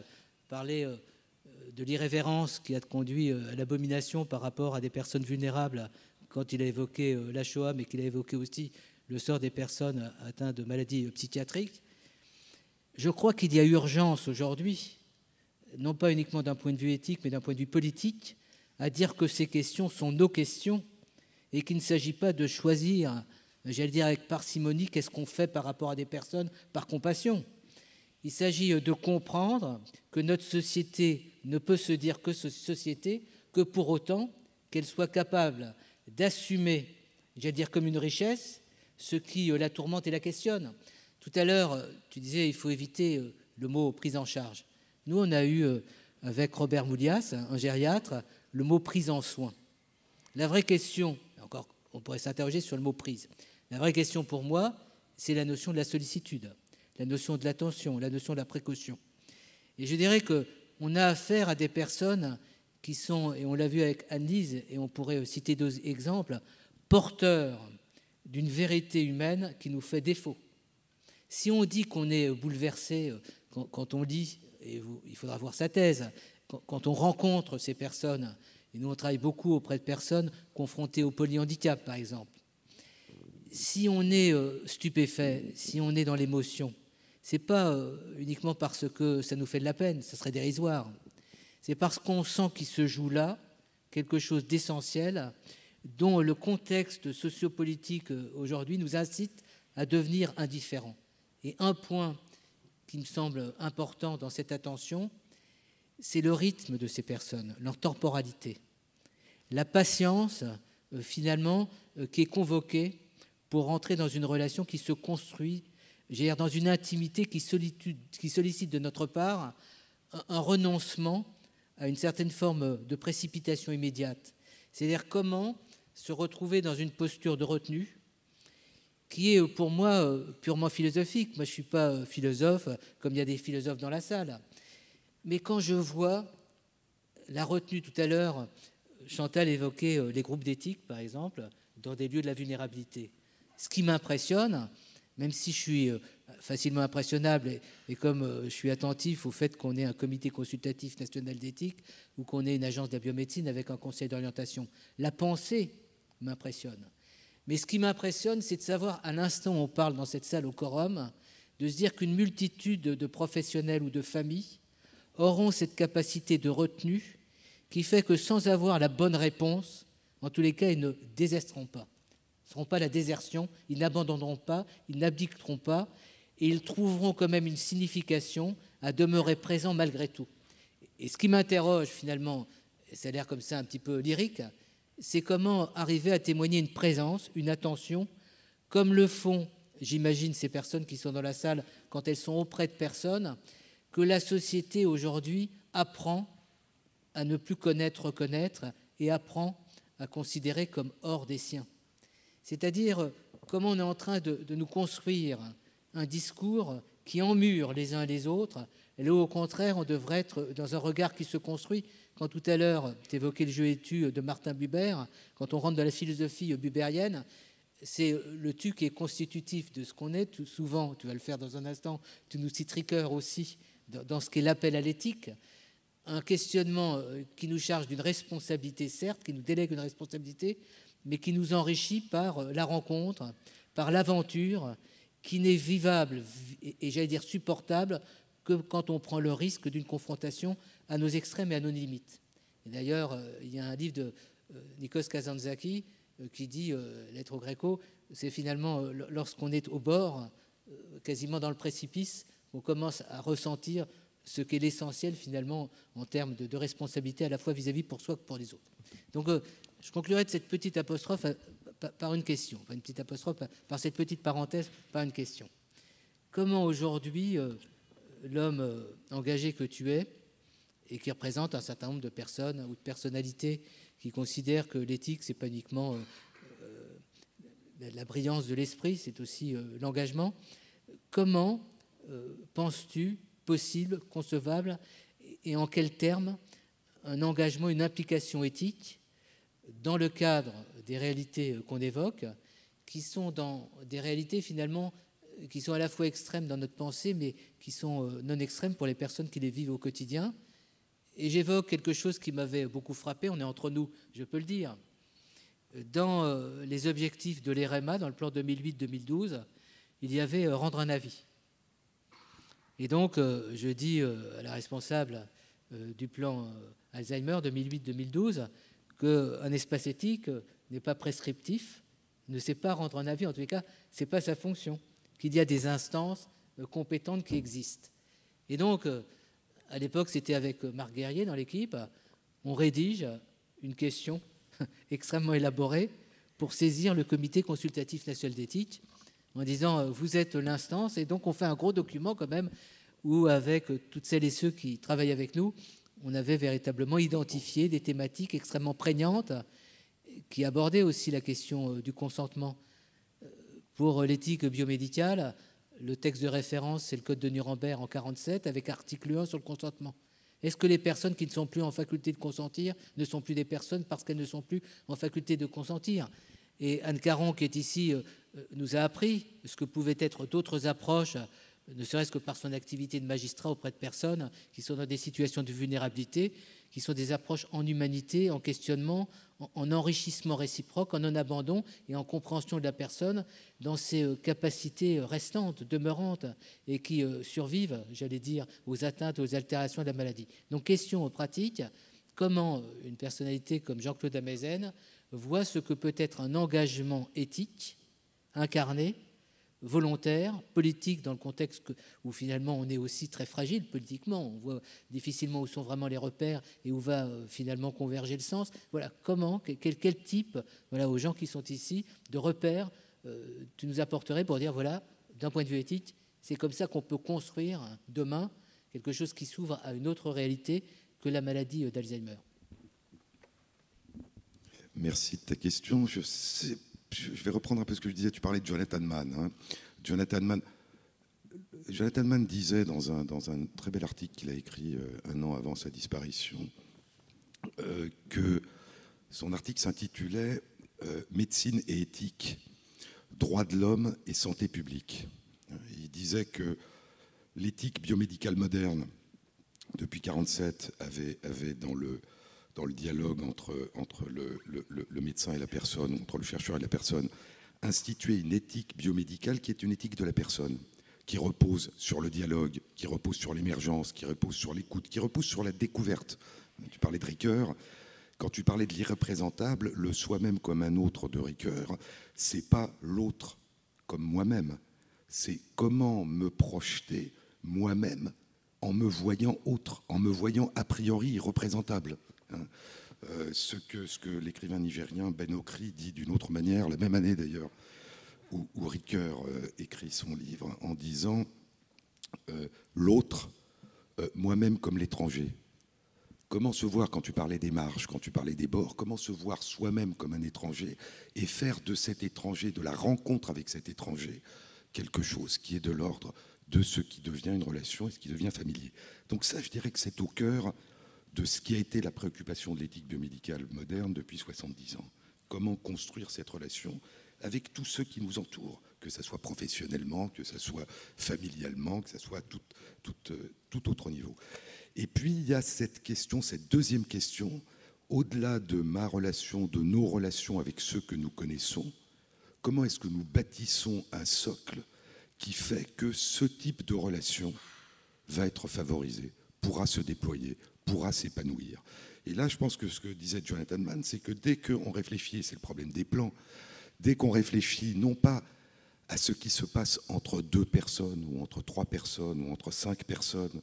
parlait de l'irrévérence qui a conduit à l'abomination par rapport à des personnes vulnérables quand il a évoqué la Shoah, mais qu'il a évoqué aussi le sort des personnes atteintes de maladies psychiatriques. Je crois qu'il y a urgence aujourd'hui, non pas uniquement d'un point de vue éthique, mais d'un point de vue politique, à dire que ces questions sont nos questions et qu'il ne s'agit pas de choisir, j'allais dire avec parcimonie, qu'est-ce qu'on fait par rapport à des personnes par compassion. Il s'agit de comprendre que notre société ne peut se dire que société que pour autant qu'elle soit capable d'assumer, j'allais dire comme une richesse, ce qui la tourmente et la questionne. Tout à l'heure, tu disais qu'il faut éviter le mot prise en charge. Nous, on a eu, avec Robert Moulias, un gériatre, le mot prise en soin. La vraie question, encore, on pourrait s'interroger sur le mot prise. La vraie question pour moi, c'est la notion de la sollicitude, la notion de l'attention, la notion de la précaution. Et je dirais qu'on a affaire à des personnes qui sont, et on l'a vu avec Anne-Lise, et on pourrait citer deux exemples, porteurs d'une vérité humaine qui nous fait défaut. Si on dit qu'on est bouleversé, quand on lit, et il faudra voir sa thèse, quand on rencontre ces personnes, et nous on travaille beaucoup auprès de personnes confrontées au polyhandicap par exemple, si on est stupéfait, si on est dans l'émotion, c'est pas uniquement parce que ça nous fait de la peine, ça serait dérisoire, c'est parce qu'on sent qu'il se joue là quelque chose d'essentiel dont le contexte sociopolitique aujourd'hui nous incite à devenir indifférents. Et un point qui me semble important dans cette attention, c'est le rythme de ces personnes, leur temporalité, la patience finalement qui est convoquée pour entrer dans une relation qui se construit, dans une intimité qui sollicite de notre part un renoncement à une certaine forme de précipitation immédiate. C'est-à-dire comment se retrouver dans une posture de retenue qui est pour moi purement philosophique. Moi, je ne suis pas philosophe, comme il y a des philosophes dans la salle. Mais quand je vois la retenue tout à l'heure, Chantal évoquait les groupes d'éthique, par exemple, dans des lieux de la vulnérabilité. Ce qui m'impressionne, même si je suis facilement impressionnable et comme je suis attentif au fait qu'on ait un comité consultatif national d'éthique ou qu'on ait une agence de la biommédecine avec un conseil d'orientation, la pensée m'impressionne. Mais ce qui m'impressionne, c'est de savoir, à l'instant où on parle dans cette salle au quorum, de se dire qu'une multitude de professionnels ou de familles auront cette capacité de retenue qui fait que sans avoir la bonne réponse, en tous les cas, ils ne déserteront pas. Ils ne seront pas la désertion, ils n'abandonneront pas, ils n'abdiqueront pas, et ils trouveront quand même une signification à demeurer présents malgré tout. Et ce qui m'interroge finalement, ça a l'air comme ça un petit peu lyrique, c'est comment arriver à témoigner une présence, une attention, comme le font, j'imagine, ces personnes qui sont dans la salle quand elles sont auprès de personnes, que la société aujourd'hui apprend à ne plus connaître, reconnaître, et apprend à considérer comme hors des siens. C'est-à-dire comment on est en train de nous construire un discours qui emmure les uns les autres, et là, au contraire, on devrait être dans un regard qui se construit. Quand tout à l'heure, tu évoquais le jeu et tu de Martin Buber, quand on rentre dans la philosophie bubérienne, c'est le tu qui est constitutif de ce qu'on est. Tout souvent, tu vas le faire dans un instant, tu nous cites Ricoeur aussi, dans ce qu'est l'appel à l'éthique, un questionnement qui nous charge d'une responsabilité, certes, qui nous délègue une responsabilité, mais qui nous enrichit par la rencontre, par l'aventure, qui n'est vivable et j'allais dire supportable que quand on prend le risque d'une confrontation à nos extrêmes et à nos limites. Et d'ailleurs, il y a un livre de Nikos Kazantzakis qui dit, Lettres au Gréco, c'est finalement lorsqu'on est au bord, quasiment dans le précipice, on commence à ressentir ce qu'est l'essentiel finalement en termes de responsabilité à la fois vis-à-vis pour soi que pour les autres. Donc je conclurai de cette petite apostrophe par une question, pas une petite apostrophe, par cette petite parenthèse, par une question. Comment aujourd'hui l'homme engagé que tu es et qui représente un certain nombre de personnes ou de personnalités qui considèrent que l'éthique, c'est pas uniquement la brillance de l'esprit, c'est aussi l'engagement. Comment penses-tu possible, concevable, et en quels termes un engagement, une implication éthique dans le cadre des réalités qu'on évoque, qui sont dans des réalités finalement qui sont à la fois extrêmes dans notre pensée, mais qui sont non extrêmes pour les personnes qui les vivent au quotidien. Et j'évoque quelque chose qui m'avait beaucoup frappé, on est entre nous, je peux le dire. Dans les objectifs de l'EREMA, dans le plan 2008-2012, il y avait rendre un avis. Et donc, je dis à la responsable du plan Alzheimer 2008-2012 qu'un espace éthique n'est pas prescriptif, ne sait pas rendre un avis, en tous les cas, ce n'est pas sa fonction, qu'il y a des instances compétentes qui existent. Et donc, à l'époque, c'était avec Marc Guerrier dans l'équipe, on rédige une question extrêmement élaborée pour saisir le Comité consultatif national d'éthique en disant vous êtes l'instance, et donc on fait un gros document quand même où avec toutes celles et ceux qui travaillent avec nous, on avait véritablement identifié des thématiques extrêmement prégnantes qui abordaient aussi la question du consentement. Pour l'éthique biomédicale, le texte de référence, c'est le Code de Nuremberg en 1947 avec article 1 sur le consentement. Est-ce que les personnes qui ne sont plus en faculté de consentir ne sont plus des personnes parce qu'elles ne sont plus en faculté de consentir? Et Anne Caron, qui est ici, nous a appris ce que pouvaient être d'autres approches, ne serait-ce que par son activité de magistrat auprès de personnes qui sont dans des situations de vulnérabilité, qui sont des approches en humanité, en questionnement, en enrichissement réciproque, en non-abandon et en compréhension de la personne dans ses capacités restantes, demeurantes et qui survivent, j'allais dire, aux atteintes, aux altérations de la maladie. Donc, question pratique, comment une personnalité comme Jean-Claude Amezen voit ce que peut être un engagement éthique incarné, volontaire, politique, dans le contexte où finalement on est aussi très fragile politiquement, on voit difficilement où sont vraiment les repères et où va finalement converger le sens. Voilà, comment, quel type, voilà, aux gens qui sont ici, de repères tu nous apporterais pour dire, voilà, d'un point de vue éthique, c'est comme ça qu'on peut construire demain quelque chose qui s'ouvre à une autre réalité que la maladie d'Alzheimer. Merci de ta question. Je vais reprendre un peu ce que je disais. Tu parlais de Jonathan Mann. Hein. Jonathan Mann disait dans un très bel article qu'il a écrit un an avant sa disparition que son article s'intitulait Médecine et éthique, droits de l'homme et santé publique. Il disait que l'éthique biomédicale moderne, depuis 1947, avait dans le dialogue entre le médecin et la personne, entre le chercheur et la personne, instituer une éthique biomédicale qui est une éthique de la personne, qui repose sur le dialogue, qui repose sur l'émergence, qui repose sur l'écoute, qui repose sur la découverte. Tu parlais de Ricoeur. Quand tu parlais de l'irreprésentable, le soi-même comme un autre de Ricoeur, c'est pas l'autre comme moi-même, c'est comment me projeter moi-même en me voyant autre, en me voyant a priori irreprésentable. Ce que l'écrivain nigérien Ben Okri dit d'une autre manière, la même année d'ailleurs, où Ricoeur écrit son livre en disant l'autre, moi-même comme l'étranger, Comment se voir, quand tu parlais des marges, quand tu parlais des bords, comment se voir soi-même comme un étranger et faire de cet étranger, de la rencontre avec cet étranger, quelque chose qui est de l'ordre de ce qui devient une relation et ce qui devient familier. Donc ça, je dirais que c'est au cœur de ce qui a été la préoccupation de l'éthique biomédicale moderne depuis 70 ans. Comment construire cette relation avec tous ceux qui nous entourent, que ce soit professionnellement, que ce soit familialement, que ce soit tout autre niveau. Et puis, il y a cette question, cette deuxième question, au-delà de ma relation, de nos relations avec ceux que nous connaissons, comment est-ce que nous bâtissons un socle qui fait que ce type de relation va être favorisé, pourra se déployer, pourra s'épanouir. Et là, je pense que ce que disait Jonathan Mann, c'est que dès qu'on réfléchit, et c'est le problème des plans, dès qu'on réfléchit non pas à ce qui se passe entre 2 personnes, ou entre 3 personnes, ou entre 5 personnes,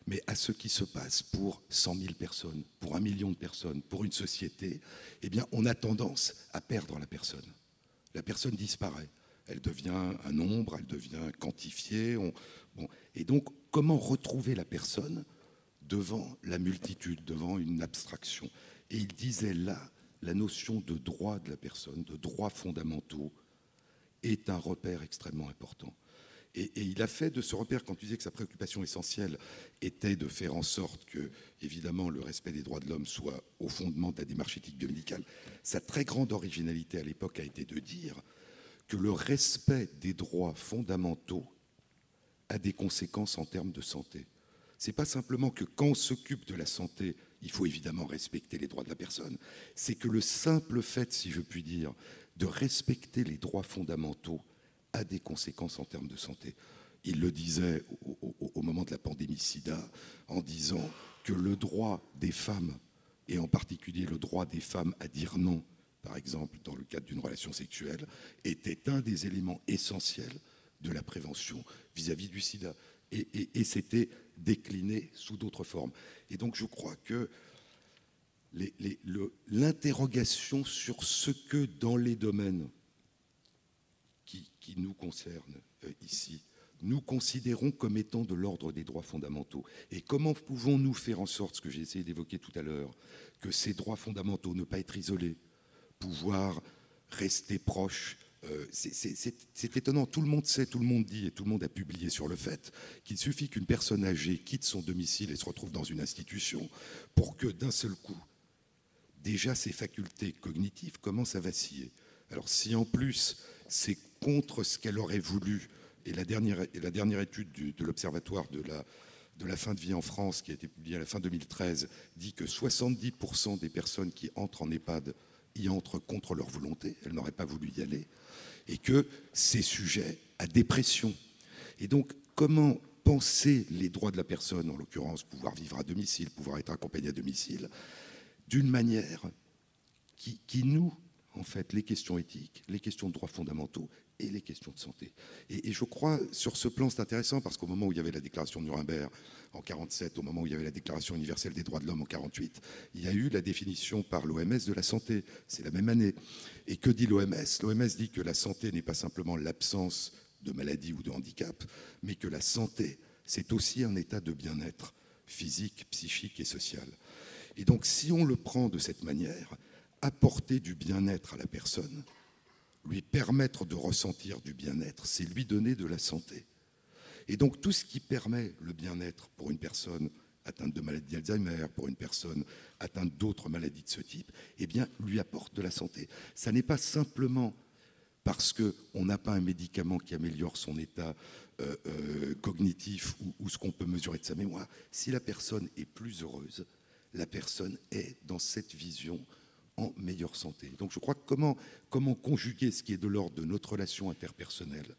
mais à ce qui se passe pour 100 000 personnes, pour 1 million de personnes, pour une société, eh bien, on a tendance à perdre la personne. La personne disparaît. Elle devient un nombre, elle devient quantifiée. Et donc, comment retrouver la personne devant la multitude, devant une abstraction? Et il disait là, la notion de droit de la personne, de droits fondamentaux, est un repère extrêmement important. Et il a fait de ce repère, quand tu disais que sa préoccupation essentielle était de faire en sorte que, évidemment, le respect des droits de l'homme soit au fondement de la démarche éthique biomédicale, sa très grande originalité à l'époque a été de dire que le respect des droits fondamentaux a des conséquences en termes de santé. Ce n'est pas simplement que quand on s'occupe de la santé, il faut évidemment respecter les droits de la personne. C'est que le simple fait, si je puis dire, de respecter les droits fondamentaux a des conséquences en termes de santé. Il le disait au moment de la pandémie SIDA, en disant que le droit des femmes, et en particulier le droit des femmes à dire non, par exemple dans le cadre d'une relation sexuelle, était un des éléments essentiels de la prévention vis-à-vis du SIDA. Et c'était décliné sous d'autres formes. Et donc je crois que l'interrogation sur ce que dans les domaines qui nous concernent ici, nous considérons comme étant de l'ordre des droits fondamentaux. Et comment pouvons-nous faire en sorte, ce que j'ai essayé d'évoquer tout à l'heure, que ces droits fondamentaux, ne pas être isolés, pouvoir rester proches. C'est étonnant, tout le monde sait, tout le monde dit et tout le monde a publié sur le fait qu'il suffit qu'une personne âgée quitte son domicile et se retrouve dans une institution pour que d'un seul coup, déjà ses facultés cognitives commencent à vaciller. Alors si en plus c'est contre ce qu'elle aurait voulu, et la dernière étude de l'Observatoire de la fin de vie en France, qui a été publiée à la fin 2013, dit que 70% des personnes qui entrent en EHPAD y entrent contre leur volonté, elles n'auraient pas voulu y aller, et que c'est sujet à dépression. Et donc, comment penser les droits de la personne, en l'occurrence pouvoir vivre à domicile, pouvoir être accompagné à domicile, d'une manière qui noue, en fait, les questions éthiques, les questions de droits fondamentaux et les questions de santé. Et je crois, sur ce plan, c'est intéressant, parce qu'au moment où il y avait la déclaration de Nuremberg en 1947, au moment où il y avait la déclaration universelle des droits de l'homme en 1948, il y a eu la définition par l'OMS de la santé. C'est la même année. Et que dit l'OMS? L'OMS dit que la santé n'est pas simplement l'absence de maladie ou de handicap, mais que la santé, c'est aussi un état de bien-être physique, psychique et social. Et donc, si on le prend de cette manière, apporter du bien-être à la personne, lui permettre de ressentir du bien-être, c'est lui donner de la santé. Et donc tout ce qui permet le bien-être pour une personne atteinte de maladie d'Alzheimer, pour une personne atteinte d'autres maladies de ce type, eh bien, lui apporte de la santé. Ça n'est pas simplement parce qu'on n'a pas un médicament qui améliore son état cognitif ou ce qu'on peut mesurer de sa mémoire. Si la personne est plus heureuse, la personne est dans cette vision en meilleure santé. Donc je crois que comment conjuguer ce qui est de l'ordre de notre relation interpersonnelle,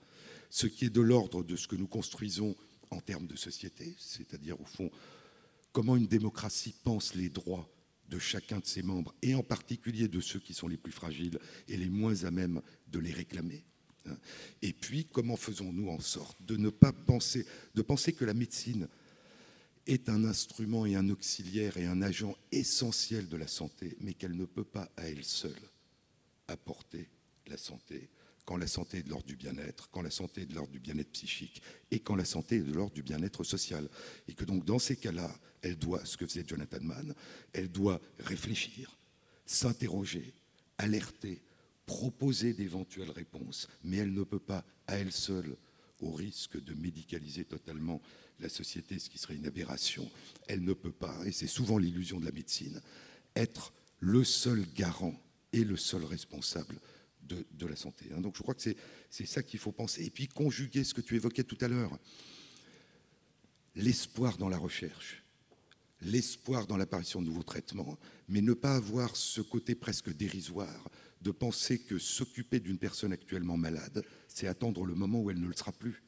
ce qui est de l'ordre de ce que nous construisons en termes de société, c'est-à-dire au fond, comment une démocratie pense les droits de chacun de ses membres, et en particulier de ceux qui sont les plus fragiles et les moins à même de les réclamer. Et puis, comment faisons-nous en sorte de ne pas penser, de penser que la médecine est un instrument et un auxiliaire et un agent essentiel de la santé, mais qu'elle ne peut pas à elle seule apporter la santé. quand la santé est de l'ordre du bien-être, quand la santé est de l'ordre du bien-être psychique et quand la santé est de l'ordre du bien-être social. Et que donc dans ces cas-là, elle doit, ce que faisait Jonathan Mann, elle doit réfléchir, s'interroger, alerter, proposer d'éventuelles réponses, mais elle ne peut pas, à elle seule, au risque de médicaliser totalement la société, ce qui serait une aberration, elle ne peut pas, et c'est souvent l'illusion de la médecine, être le seul garant et le seul responsable de la santé. Donc je crois que c'est ça qu'il faut penser. Et puis conjuguer ce que tu évoquais tout à l'heure, l'espoir dans la recherche, l'espoir dans l'apparition de nouveaux traitements, mais ne pas avoir ce côté presque dérisoire de penser que s'occuper d'une personne actuellement malade, c'est attendre le moment où elle ne le sera plus.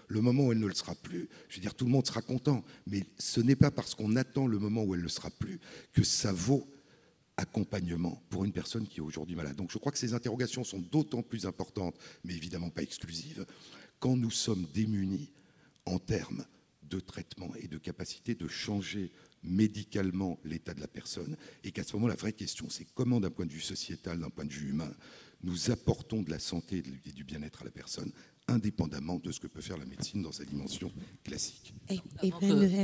Le moment où elle ne le sera plus, je veux dire, tout le monde sera content, mais ce n'est pas parce qu'on attend le moment où elle ne le sera plus que ça vaut accompagnement pour une personne qui est aujourd'hui malade. Donc je crois que ces interrogations sont d'autant plus importantes, mais évidemment pas exclusives, quand nous sommes démunis en termes de traitement et de capacité de changer médicalement l'état de la personne, et qu'à ce moment, la vraie question, c'est comment, d'un point de vue sociétal, d'un point de vue humain, nous apportons de la santé et du bien-être à la personne, indépendamment de ce que peut faire la médecine dans sa dimension classique.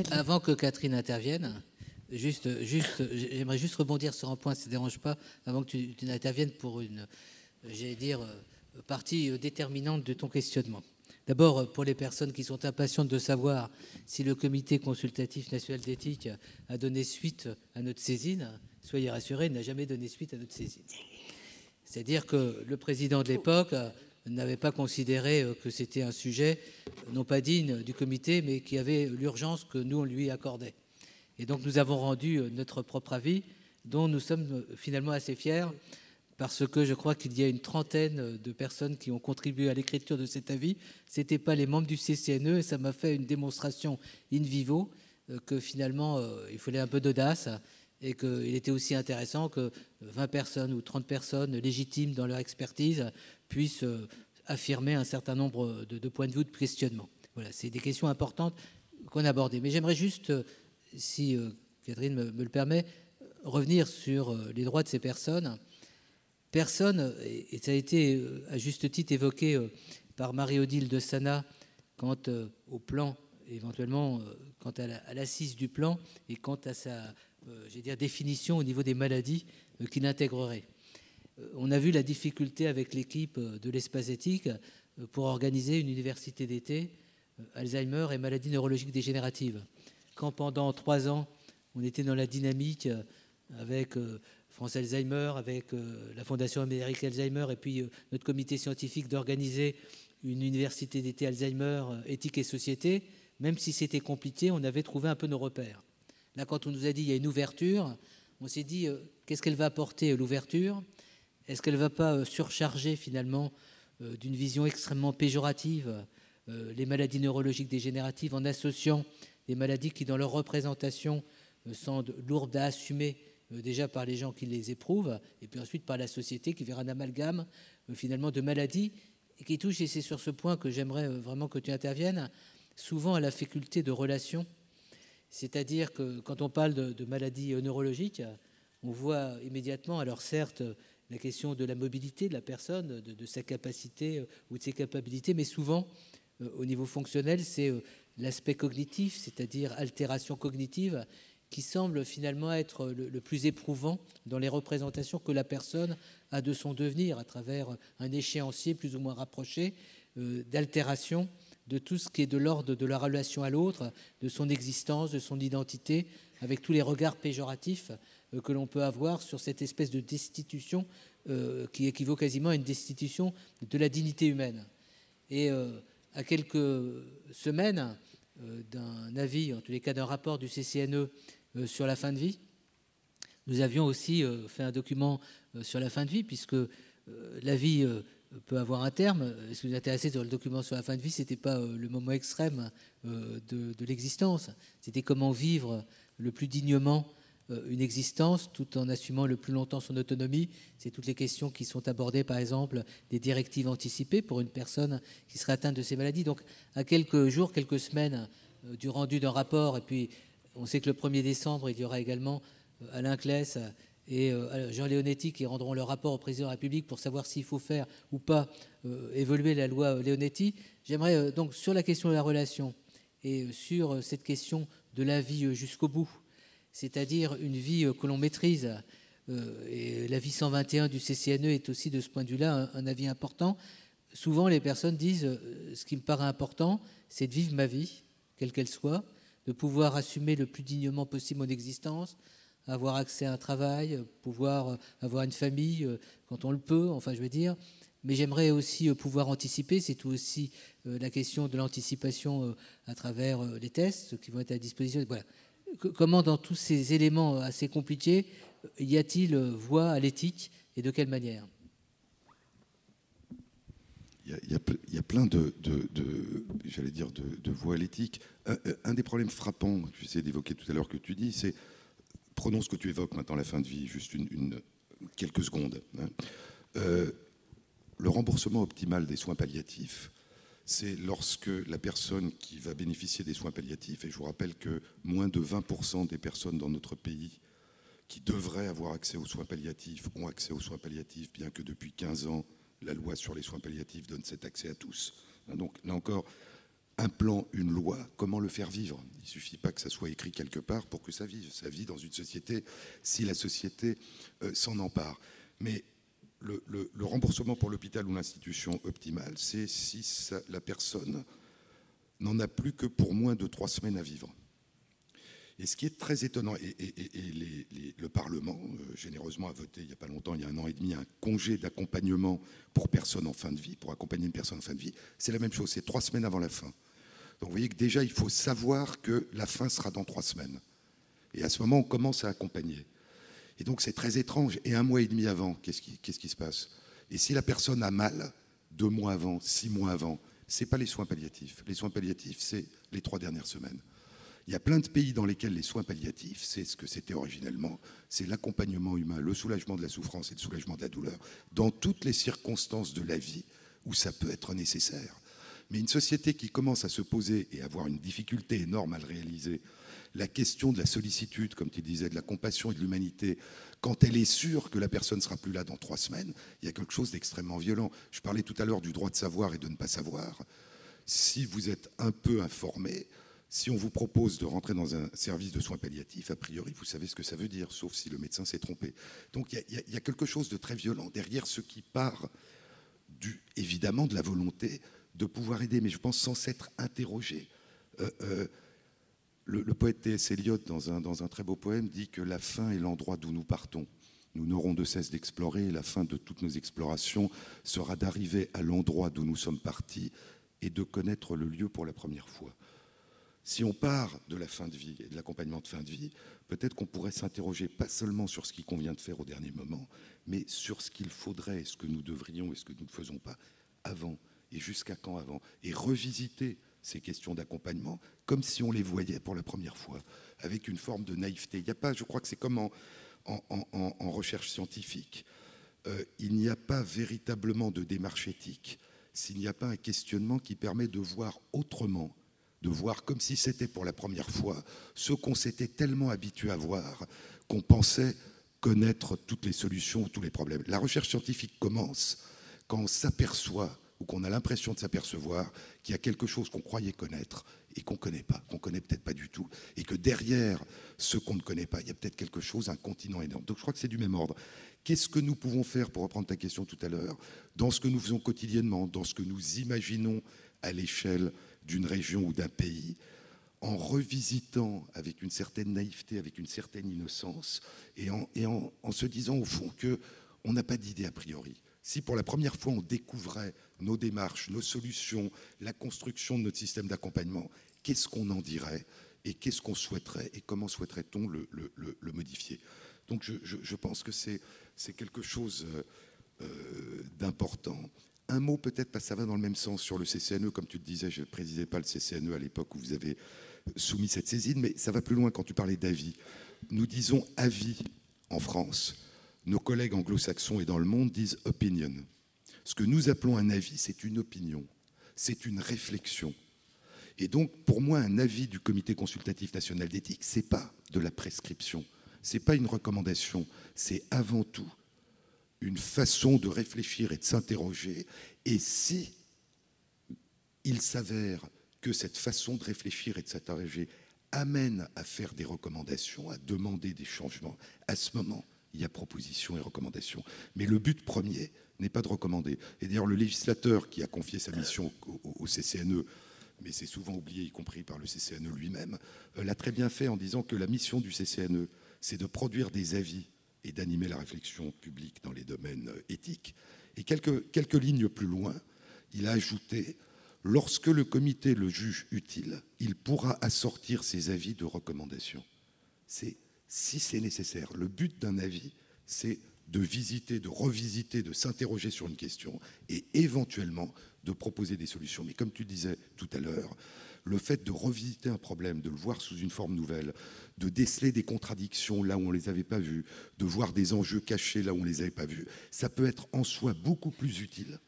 Avant que Catherine intervienne, j'aimerais juste rebondir sur un point, si ça ne dérange pas, avant que tu n'interviennes pour une, j'allais dire, partie déterminante de ton questionnement. D'abord, pour les personnes qui sont impatientes de savoir si le Comité consultatif national d'éthique a donné suite à notre saisine, soyez rassurés, il n'a jamais donné suite à notre saisine. C'est-à-dire que le président de l'époque n'avait pas considéré que c'était un sujet non pas digne du comité, mais qui avait l'urgence que nous, on lui accordait. Et donc, nous avons rendu notre propre avis, dont nous sommes finalement assez fiers, parce que je crois qu'il y a une trentaine de personnes qui ont contribué à l'écriture de cet avis. Ce n'étaient pas les membres du CCNE, et ça m'a fait une démonstration in vivo que finalement, il fallait un peu d'audace, et qu'il était aussi intéressant que 20 personnes ou 30 personnes légitimes dans leur expertise puissent affirmer un certain nombre de points de vue, de questionnement. Voilà, c'est des questions importantes qu'on a abordées. Mais j'aimerais juste, si Catherine me le permet, revenir sur les droits de ces personnes. Personne, et ça a été à juste titre évoqué par Marie-Odile de Sana quant au plan, éventuellement quant à l'assise du plan et quant à sa définition au niveau des maladies qu'il intégrerait. On a vu la difficulté avec l'équipe de l'espace éthique pour organiser une université d'été Alzheimer et maladies neurologiques dégénératives. Quand pendant 3 ans, on était dans la dynamique avec France Alzheimer, avec la Fondation Amérique Alzheimer et puis notre comité scientifique d'organiser une université d'été Alzheimer, éthique et société, même si c'était compliqué, on avait trouvé un peu nos repères. Là, quand on nous a dit qu'il y a une ouverture, on s'est dit qu'est-ce qu'elle va apporter, l'ouverture ? Est-ce qu'elle ne va pas surcharger finalement d'une vision extrêmement péjorative les maladies neurologiques dégénératives en associant des maladies qui, dans leur représentation, sont lourdes à assumer déjà par les gens qui les éprouvent, et puis ensuite par la société qui verra un amalgame finalement de maladies et qui touche, et c'est sur ce point que j'aimerais vraiment que tu interviennes, souvent à la faculté de relation. C'est-à-dire que quand on parle de maladies neurologiques, on voit immédiatement, alors certes, la question de la mobilité de la personne, de sa capacité ou de ses capacités, mais souvent, au niveau fonctionnel, c'est l'aspect cognitif, c'est-à-dire altération cognitive, qui semble finalement être le plus éprouvant dans les représentations que la personne a de son devenir à travers un échéancier plus ou moins rapproché d'altération de tout ce qui est de l'ordre de la relation à l'autre, de son existence, de son identité, avec tous les regards péjoratifs que l'on peut avoir sur cette espèce de destitution qui équivaut quasiment à une destitution de la dignité humaine. Et à quelques semaines d'un avis, en tous les cas d'un rapport du CCNE sur la fin de vie, nous avions aussi fait un document sur la fin de vie, puisque la vie peut avoir un terme. Ce qui nous intéressait sur le document sur la fin de vie, ce n'était pas le moment extrême de l'existence, c'était comment vivre le plus dignement une existence tout en assumant le plus longtemps son autonomie. C'est toutes les questions qui sont abordées, par exemple, des directives anticipées pour une personne qui serait atteinte de ces maladies. Donc, à quelques jours, quelques semaines du rendu d'un rapport, et puis on sait que le 1er décembre, il y aura également Alain Claes et Jean Leonetti qui rendront leur rapport au président de la République pour savoir s'il faut faire ou pas évoluer la loi Leonetti. J'aimerais donc, sur la question de la relation et sur cette question de la vie jusqu'au bout, c'est-à-dire une vie que l'on maîtrise, et l'avis 121 du CCNE est aussi de ce point de vue-là un avis important. Souvent, les personnes disent ce qui me paraît important, c'est de vivre ma vie, quelle qu'elle soit, de pouvoir assumer le plus dignement possible mon existence, avoir accès à un travail, pouvoir avoir une famille quand on le peut, enfin je veux dire. Mais j'aimerais aussi pouvoir anticiper, c'est tout aussi la question de l'anticipation à travers les tests qui vont être à disposition. Voilà. Comment dans tous ces éléments assez compliqués y a-t-il voie à l'éthique et de quelle manière ? Il y a plein j'allais dire, de voies à l'éthique. Un des problèmes frappants, j'essaie d'évoquer tout à l'heure que tu dis, c'est, prenons ce que tu évoques maintenant, la fin de vie, juste quelques secondes. Le remboursement optimal des soins palliatifs, c'est lorsque la personne qui va bénéficier des soins palliatifs, et je vous rappelle que moins de 20% des personnes dans notre pays qui devraient avoir accès aux soins palliatifs ont accès aux soins palliatifs, bien que depuis 15 ans, la loi sur les soins palliatifs donne cet accès à tous. Donc là encore, un plan, une loi, comment le faire vivre ? Il ne suffit pas que ça soit écrit quelque part pour que ça vive. Ça vit dans une société si la société s'en empare. Mais le remboursement pour l'hôpital ou l'institution optimale, c'est si la personne n'en a plus que pour moins de 3 semaines à vivre. Et ce qui est très étonnant, le Parlement, généreusement, a voté il n'y a pas longtemps, il y a 1 an et demi, un congé d'accompagnement pour personne en fin de vie, pour accompagner une personne en fin de vie. C'est la même chose, c'est 3 semaines avant la fin. Donc vous voyez que déjà, il faut savoir que la fin sera dans 3 semaines. Et à ce moment, on commence à accompagner. Et donc c'est très étrange. Et 1 mois et demi avant, qu'est-ce qui se passe ? Et si la personne a mal, 2 mois avant, 6 mois avant, ce n'est pas les soins palliatifs. Les soins palliatifs, c'est les 3 dernières semaines. Il y a plein de pays dans lesquels les soins palliatifs, c'est ce que c'était originellement, c'est l'accompagnement humain, le soulagement de la souffrance et le soulagement de la douleur, dans toutes les circonstances de la vie où ça peut être nécessaire. Mais une société qui commence à se poser et avoir une difficulté énorme à le réaliser, la question de la sollicitude, comme tu disais, de la compassion et de l'humanité, quand elle est sûre que la personne ne sera plus là dans 3 semaines, il y a quelque chose d'extrêmement violent. Je parlais tout à l'heure du droit de savoir et de ne pas savoir. Si vous êtes un peu informé, si on vous propose de rentrer dans un service de soins palliatifs, a priori, vous savez ce que ça veut dire, sauf si le médecin s'est trompé. Donc il y a quelque chose de très violent derrière ce qui part, évidemment, de la volonté de pouvoir aider, mais je pense sans s'être interrogé. Le poète T.S. Eliot, dans un très beau poème, dit que la fin est l'endroit d'où nous partons. Nous n'aurons de cesse d'explorer, et la fin de toutes nos explorations sera d'arriver à l'endroit d'où nous sommes partis et de connaître le lieu pour la première fois. Si on part de la fin de vie et de l'accompagnement de fin de vie, peut-être qu'on pourrait s'interroger pas seulement sur ce qu'il convient de faire au dernier moment, mais sur ce qu'il faudrait, ce que nous devrions et ce que nous ne faisons pas avant, et jusqu'à quand avant, et revisiter ces questions d'accompagnement comme si on les voyait pour la première fois, avec une forme de naïveté. Il n'y a pas, je crois que c'est comme en recherche scientifique, il n'y a pas véritablement de démarche éthique s'il n'y a pas un questionnement qui permet de voir autrement, de voir comme si c'était pour la première fois ce qu'on s'était tellement habitué à voir qu'on pensait connaître toutes les solutions ou tous les problèmes. La recherche scientifique commence quand on s'aperçoit ou qu'on a l'impression de s'apercevoir qu'il y a quelque chose qu'on croyait connaître et qu'on ne connaît pas, qu'on ne connaît peut-être pas du tout, et que derrière ce qu'on ne connaît pas, il y a peut-être quelque chose, un continent énorme. Donc je crois que c'est du même ordre. Qu'est-ce que nous pouvons faire, pour reprendre ta question tout à l'heure, dans ce que nous faisons quotidiennement, dans ce que nous imaginons à l'échelle d'une région ou d'un pays, en revisitant avec une certaine naïveté, avec une certaine innocence, et en se disant au fond qu'on n'a pas d'idée a priori. Si pour la première fois on découvrait nos démarches, nos solutions, la construction de notre système d'accompagnement, qu'est-ce qu'on en dirait et qu'est-ce qu'on souhaiterait et comment souhaiterait-on le modifier ? Donc je pense que c'est quelque chose d'important. Un mot peut-être, parce que ça va dans le même sens, sur le CCNE, comme tu le disais, je ne présidais pas le CCNE à l'époque où vous avez soumis cette saisine, mais ça va plus loin quand tu parlais d'avis. Nous disons avis en France. Nos collègues anglo-saxons et dans le monde disent opinion. Ce que nous appelons un avis, c'est une opinion, c'est une réflexion. Et donc, pour moi, un avis du Comité consultatif national d'éthique, ce n'est pas de la prescription. Ce n'est pas une recommandation, c'est avant tout une façon de réfléchir et de s'interroger. Et si il s'avère que cette façon de réfléchir et de s'interroger amène à faire des recommandations, à demander des changements, à ce moment, il y a proposition et recommandation. Mais le but premier n'est pas de recommander. Et d'ailleurs, le législateur qui a confié sa mission au CCNE, mais c'est souvent oublié, y compris par le CCNE lui-même, l'a très bien fait en disant que la mission du CCNE, c'est de produire des avis et d'animer la réflexion publique dans les domaines éthiques. Et quelques lignes plus loin, il a ajouté « Lorsque le comité le juge utile, il pourra assortir ses avis de recommandations. » Si c'est nécessaire. Le but d'un avis, c'est de visiter, de revisiter, de s'interroger sur une question et éventuellement de proposer des solutions. Mais comme tu disais tout à l'heure, le fait de revisiter un problème, de le voir sous une forme nouvelle, de déceler des contradictions là où on ne les avait pas vues, de voir des enjeux cachés là où on ne les avait pas vus, ça peut être en soi beaucoup plus utile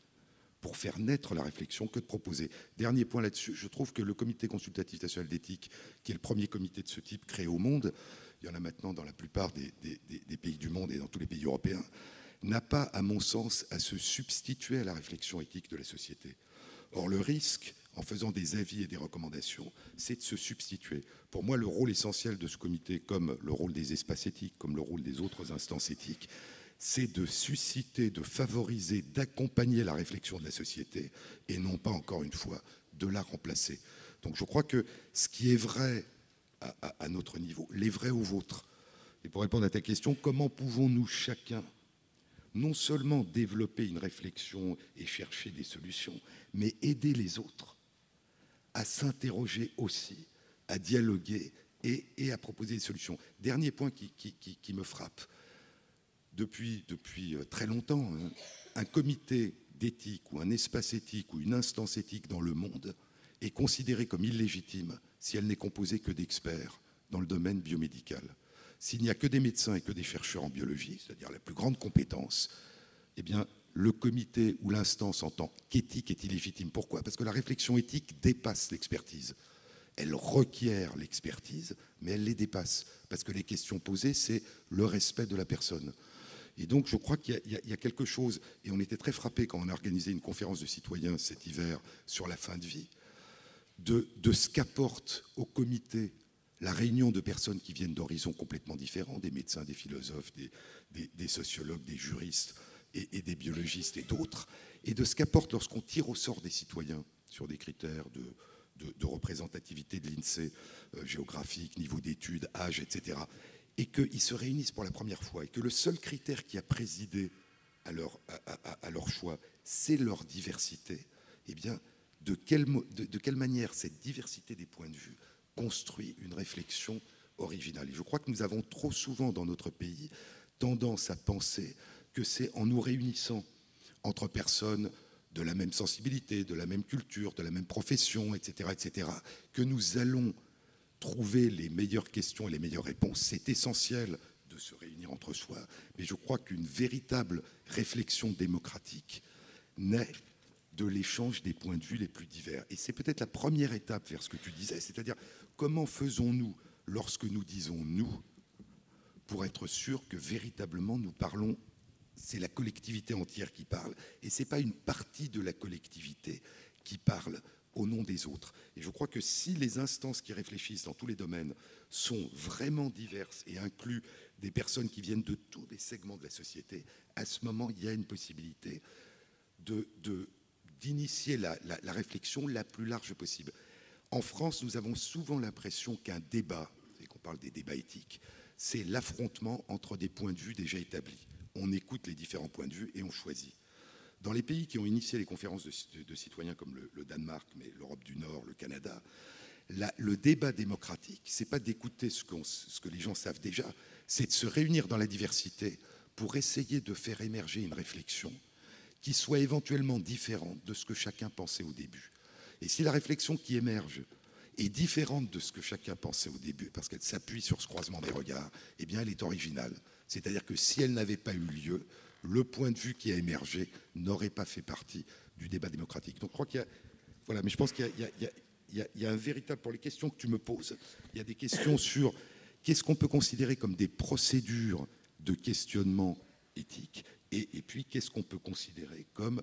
pour faire naître la réflexion que de proposer. Dernier point là-dessus, je trouve que le Comité consultatif national d'éthique, qui est le premier comité de ce type créé au monde, il y en a maintenant dans la plupart des pays du monde et dans tous les pays européens, n'a pas, à mon sens, à se substituer à la réflexion éthique de la société. Or, le risque, en faisant des avis et des recommandations, c'est de se substituer. Pour moi, le rôle essentiel de ce comité, comme le rôle des espaces éthiques, comme le rôle des autres instances éthiques, c'est de susciter, de favoriser, d'accompagner la réflexion de la société et non pas, encore une fois, de la remplacer. Donc je crois que ce qui est vrai à notre niveau, l'est vrai au vôtre. Et pour répondre à ta question, comment pouvons-nous chacun non seulement développer une réflexion et chercher des solutions, mais aider les autres à s'interroger aussi, à dialoguer et à proposer des solutions. Dernier point qui me frappe. Depuis très longtemps, un comité d'éthique ou un espace éthique ou une instance éthique dans le monde est considérée comme illégitime si elle n'est composée que d'experts dans le domaine biomédical. S'il n'y a que des médecins et que des chercheurs en biologie, c'est-à-dire la plus grande compétence, eh bien, le comité ou l'instance en tant qu'éthique est illégitime. Pourquoi ? Parce que la réflexion éthique dépasse l'expertise. Elle requiert l'expertise, mais elle les dépasse. Parce que les questions posées, c'est le respect de la personne. Et donc, je crois qu'il y a quelque chose, et on était très frappés quand on a organisé une conférence de citoyens cet hiver sur la fin de vie, de ce qu'apporte au comité la réunion de personnes qui viennent d'horizons complètement différents, des médecins, des philosophes, des sociologues, des juristes et des biologistes et d'autres, et de ce qu'apporte lorsqu'on tire au sort des citoyens sur des critères de représentativité de l'INSEE, géographique, niveau d'études, âge, etc., et qu'ils se réunissent pour la première fois, et que le seul critère qui a présidé à leur choix, c'est leur diversité, eh bien, de quelle manière cette diversité des points de vue construit une réflexion originale. Et je crois que nous avons trop souvent dans notre pays tendance à penser que c'est en nous réunissant entre personnes de la même sensibilité, de la même culture, de la même profession, etc., que nous allons trouver les meilleures questions et les meilleures réponses. C'est essentiel de se réunir entre soi, mais je crois qu'une véritable réflexion démocratique naît de l'échange des points de vue les plus divers. Et c'est peut-être la première étape vers ce que tu disais, c'est-à-dire comment faisons-nous, lorsque nous disons « nous », pour être sûr que véritablement nous parlons, c'est la collectivité entière qui parle, et ce n'est pas une partie de la collectivité qui parle au nom des autres. Et je crois que si les instances qui réfléchissent dans tous les domaines sont vraiment diverses et incluent des personnes qui viennent de tous les segments de la société, à ce moment, il y a une possibilité d'initier la réflexion la plus large possible. En France, nous avons souvent l'impression qu'un débat, et qu'on parle des débats éthiques, c'est l'affrontement entre des points de vue déjà établis. On écoute les différents points de vue et on choisit. Dans les pays qui ont initié les conférences de citoyens comme le Danemark, mais l'Europe du Nord, le Canada, le débat démocratique, c'est pas d'écouter ce que les gens savent déjà, c'est de se réunir dans la diversité pour essayer de faire émerger une réflexion qui soit éventuellement différente de ce que chacun pensait au début. Et si la réflexion qui émerge est différente de ce que chacun pensait au début, parce qu'elle s'appuie sur ce croisement des regards, eh bien elle est originale. C'est-à-dire que si elle n'avait pas eu lieu, le point de vue qui a émergé n'aurait pas fait partie du débat démocratique. Donc je crois qu'il y a... Voilà, mais je pense qu'il y a un véritable... Pour les questions que tu me poses, il y a des questions sur qu'est-ce qu'on peut considérer comme des procédures de questionnement éthique, et puis qu'est-ce qu'on peut considérer comme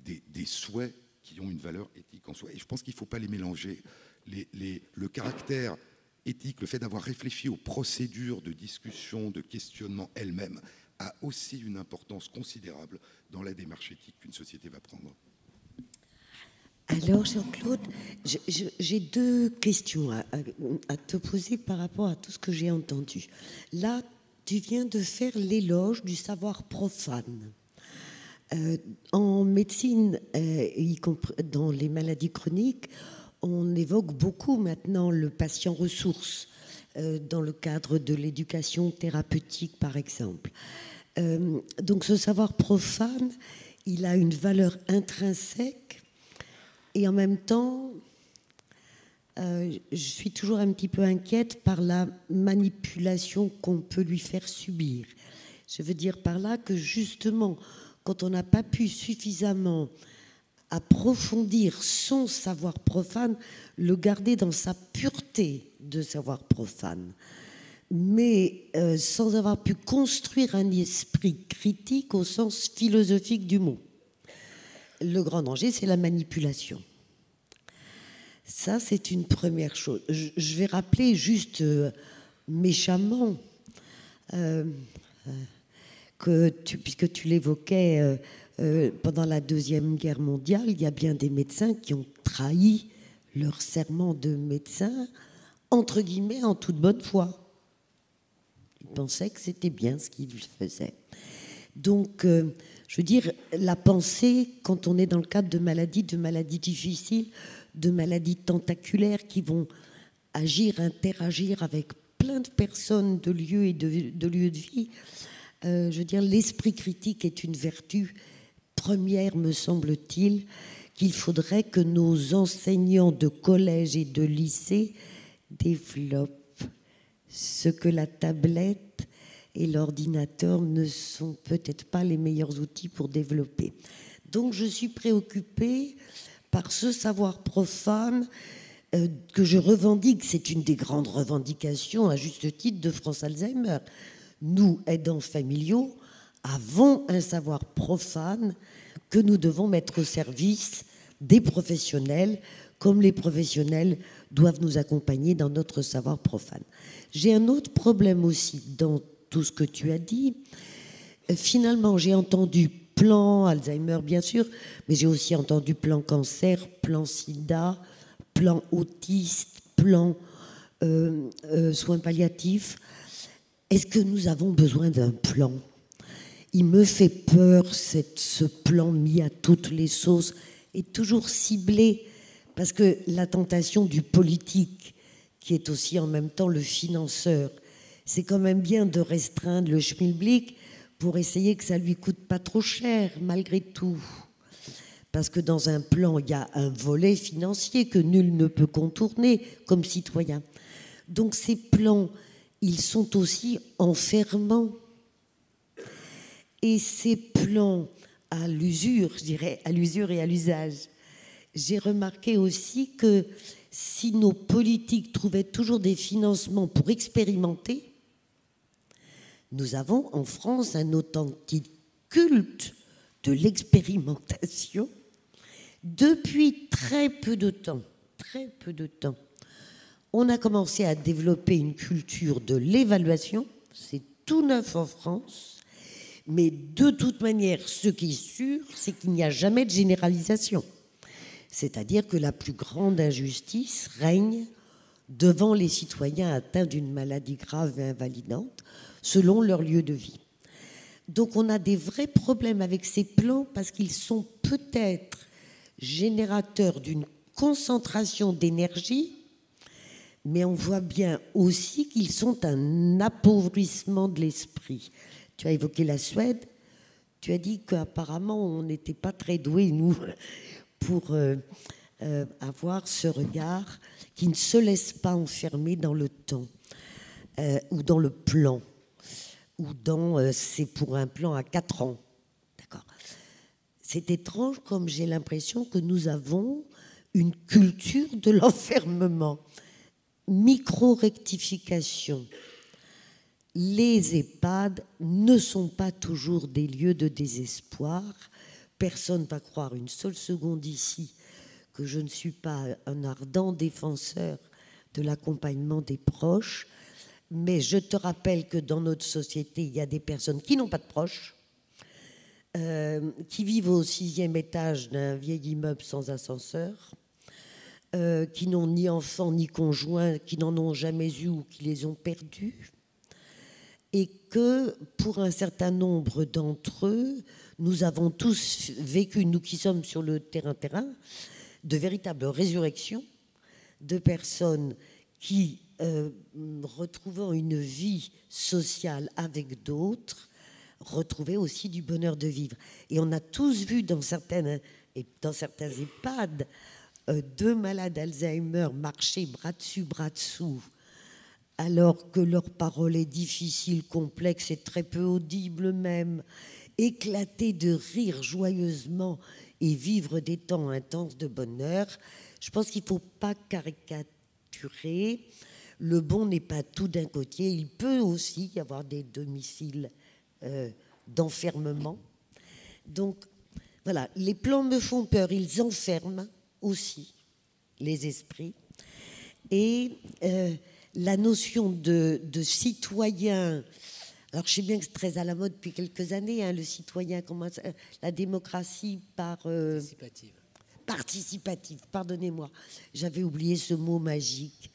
des souhaits qui ont une valeur éthique en soi. Et je pense qu'il ne faut pas les mélanger. Le caractère éthique, le fait d'avoir réfléchi aux procédures de discussion, de questionnement elles-mêmes, a aussi une importance considérable dans la démarche éthique qu'une société va prendre. Alors, Jean-Claude, j'ai deux questions à te poser par rapport à tout ce que j'ai entendu. Là, tu viens de faire l'éloge du savoir profane. En médecine, y compris dans les maladies chroniques, on évoque beaucoup maintenant le patient ressource dans le cadre de l'éducation thérapeutique, par exemple. Donc ce savoir profane, il a une valeur intrinsèque et en même temps, je suis toujours un petit peu inquiète par la manipulation qu'on peut lui faire subir. Je veux dire par là que justement, quand on n'a pas pu suffisamment approfondir son savoir profane, le garder dans sa pureté de savoir profane, mais sans avoir pu construire un esprit critique au sens philosophique du mot. Le grand danger, c'est la manipulation. Ça, c'est une première chose. Je vais rappeler juste méchamment puisque tu l'évoquais, pendant la Deuxième Guerre mondiale, il y a bien des médecins qui ont trahi leur serment de médecin, entre guillemets, en toute bonne foi. Ils pensaient que c'était bien ce qu'ils faisaient. Donc, je veux dire, la pensée, quand on est dans le cadre de maladies difficiles, de maladies tentaculaires qui vont agir, interagir avec plein de personnes, de lieux et de lieux de vie, je veux dire, l'esprit critique est une vertu première, me semble-t-il, qu'il faudrait que nos enseignants de collège et de lycée développent, ce que la tablette et l'ordinateur ne sont peut-être pas les meilleurs outils pour développer. Donc je suis préoccupée par ce savoir profane que je revendique. C'est une des grandes revendications, à juste titre, de France Alzheimer. Nous, aidants familiaux, avons un savoir profane que nous devons mettre au service des professionnels, comme les professionnels doivent nous accompagner dans notre savoir profane. J'ai un autre problème aussi dans tout ce que tu as dit. Finalement, j'ai entendu plan Alzheimer, bien sûr, mais j'ai aussi entendu plan cancer, plan sida, plan autiste, plan soins palliatifs. Est-ce que nous avons besoin d'un plan ? Il me fait peur, ce plan mis à toutes les sauces et toujours ciblé, parce que la tentation du politique, qui est aussi en même temps le financeur, c'est quand même bien de restreindre le schmilblick pour essayer que ça lui coûte pas trop cher, malgré tout. Parce que dans un plan, il y a un volet financier que nul ne peut contourner comme citoyen. Donc ces plans, ils sont aussi enfermants. Et ces plans à l'usure, je dirais, à l'usure et à l'usage, j'ai remarqué aussi que si nos politiques trouvaient toujours des financements pour expérimenter, nous avons en France un authentique culte de l'expérimentation depuis très peu de temps. Très peu de temps. On a commencé à développer une culture de l'évaluation, c'est tout neuf en France. Mais de toute manière, ce qui est sûr, c'est qu'il n'y a jamais de généralisation. C'est-à-dire que la plus grande injustice règne devant les citoyens atteints d'une maladie grave et invalidante, selon leur lieu de vie. Donc on a des vrais problèmes avec ces plans parce qu'ils sont peut-être générateurs d'une concentration d'énergie, mais on voit bien aussi qu'ils sont un appauvrissement de l'esprit. Tu as évoqué la Suède, tu as dit qu'apparemment on n'était pas très doués, nous, pour avoir ce regard qui ne se laisse pas enfermer dans le temps ou dans le plan, ou dans c'est pour un plan à 4 ans. D'accord. C'est étrange, comme j'ai l'impression que nous avons une culture de l'enfermement. Micro-rectification. les EHPAD ne sont pas toujours des lieux de désespoir. Personne ne va croire une seule seconde ici que je ne suis pas un ardent défenseur de l'accompagnement des proches. Mais je te rappelle que dans notre société, il y a des personnes qui n'ont pas de proches, qui vivent au 6e étage d'un vieil immeuble sans ascenseur, qui n'ont ni enfants ni conjoints, qui n'en ont jamais eu ou qui les ont perdus, et que pour un certain nombre d'entre eux, nous avons tous vécu, nous qui sommes sur le terrain, de véritables résurrections de personnes qui, retrouvant une vie sociale avec d'autres, retrouvaient aussi du bonheur de vivre. Et on a tous vu dans certains EHPAD, 2 malades d'Alzheimer marcher bras dessus, bras dessous, alors que leur parole est difficile, complexe et très peu audible même, éclater de rire joyeusement et vivre des temps intenses de bonheur. Je pense qu'il ne faut pas caricaturer. Le bon n'est pas tout d'un côté. Il peut aussi y avoir des domiciles d'enfermement. Donc, voilà, les plans me font peur. Ils enferment aussi les esprits. Et la notion de citoyen... Alors, je sais bien que c'est très à la mode depuis quelques années, hein, le citoyen, la démocratie participative, pardonnez-moi, j'avais oublié ce mot magique.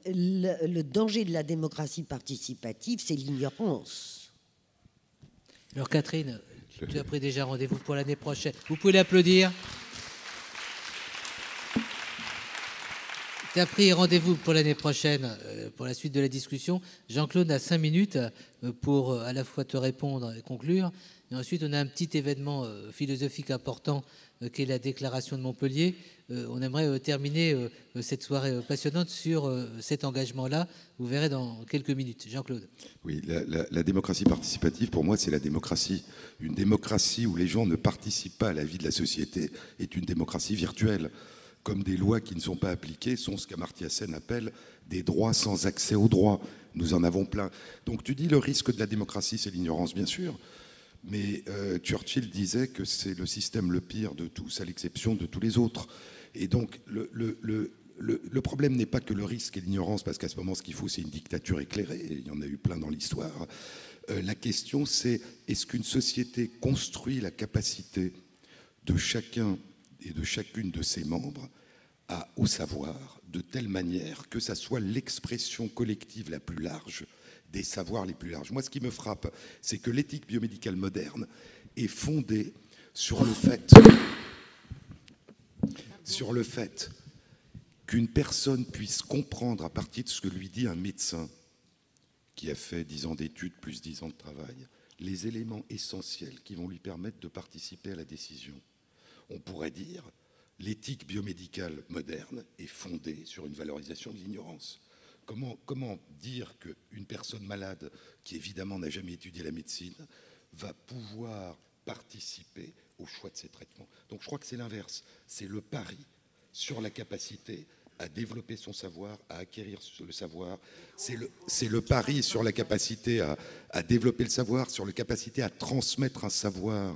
Le danger de la démocratie participative, c'est l'ignorance. Alors, Catherine, tu as pris déjà rendez-vous pour l'année prochaine. Vous pouvez l'applaudir. Tu as pris rendez-vous pour l'année prochaine, pour la suite de la discussion. Jean-Claude a 5 minutes pour à la fois te répondre et conclure. Et ensuite, on a un petit événement philosophique important qui est la déclaration de Montpellier. On aimerait terminer cette soirée passionnante sur cet engagement-là. Vous verrez dans quelques minutes. Jean-Claude. Oui, la démocratie participative, pour moi, c'est la démocratie. Une démocratie où les gens ne participent pas à la vie de la société est une démocratie virtuelle. Comme des lois qui ne sont pas appliquées sont ce qu'Amartya Sen appelle des droits sans accès aux droits. Nous en avons plein. Donc tu dis le risque de la démocratie, c'est l'ignorance, bien sûr. Mais Churchill disait que c'est le système le pire de tous, à l'exception de tous les autres. Et donc le problème n'est pas que le risque et l'ignorance, parce qu'à ce moment, ce qu'il faut, c'est une dictature éclairée. Et il y en a eu plein dans l'histoire. La question, c'est est-ce qu'une société construit la capacité de chacun et de chacune de ses membres au savoir, de telle manière que ça soit l'expression collective la plus large des savoirs les plus larges. Moi, ce qui me frappe, c'est que l'éthique biomédicale moderne est fondée sur le fait qu'une personne puisse comprendre à partir de ce que lui dit un médecin qui a fait 10 ans d'études plus 10 ans de travail, les éléments essentiels qui vont lui permettre de participer à la décision. On pourrait dire l'éthique biomédicale moderne est fondée sur une valorisation de l'ignorance. Comment dire qu'une personne malade, qui évidemment n'a jamais étudié la médecine, va pouvoir participer au choix de ses traitements? Donc je crois que c'est l'inverse. C'est le pari sur la capacité à développer son savoir, à acquérir le savoir. C'est le pari sur la capacité à développer le savoir, sur la capacité à transmettre un savoir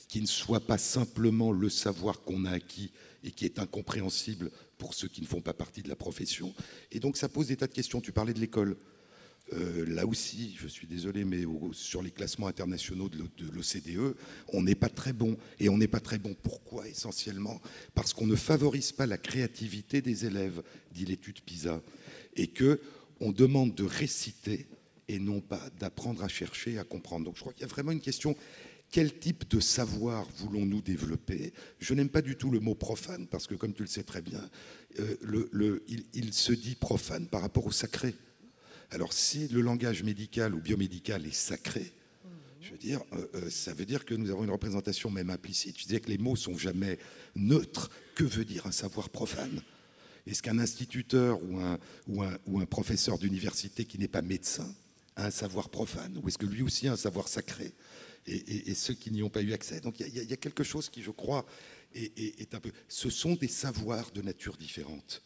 qui ne soit pas simplement le savoir qu'on a acquis et qui est incompréhensible pour ceux qui ne font pas partie de la profession. Et donc ça pose des tas de questions. Tu parlais de l'école. Là aussi, je suis désolé, mais sur les classements internationaux de l'OCDE, on n'est pas très bon. Et on n'est pas très bon. Pourquoi? Essentiellement parce qu'on ne favorise pas la créativité des élèves, dit l'étude PISA, et qu'on demande de réciter et non pas d'apprendre à chercher, à comprendre. Donc je crois qu'il y a vraiment une question. Quel type de savoir voulons-nous développer? Je n'aime pas du tout le mot profane, parce que, comme tu le sais très bien, il se dit profane par rapport au sacré. Alors, si le langage médical ou biomédical est sacré, je veux dire, ça veut dire que nous avons une représentation même implicite. Je disais que les mots ne sont jamais neutres. Que veut dire un savoir profane? Est-ce qu'un instituteur ou un professeur d'université qui n'est pas médecin a un savoir profane? Ou est-ce que lui aussi a un savoir sacré? Et ceux qui n'y ont pas eu accès. Donc il y a quelque chose qui, je crois, est un peu... Ce sont des savoirs de nature différente.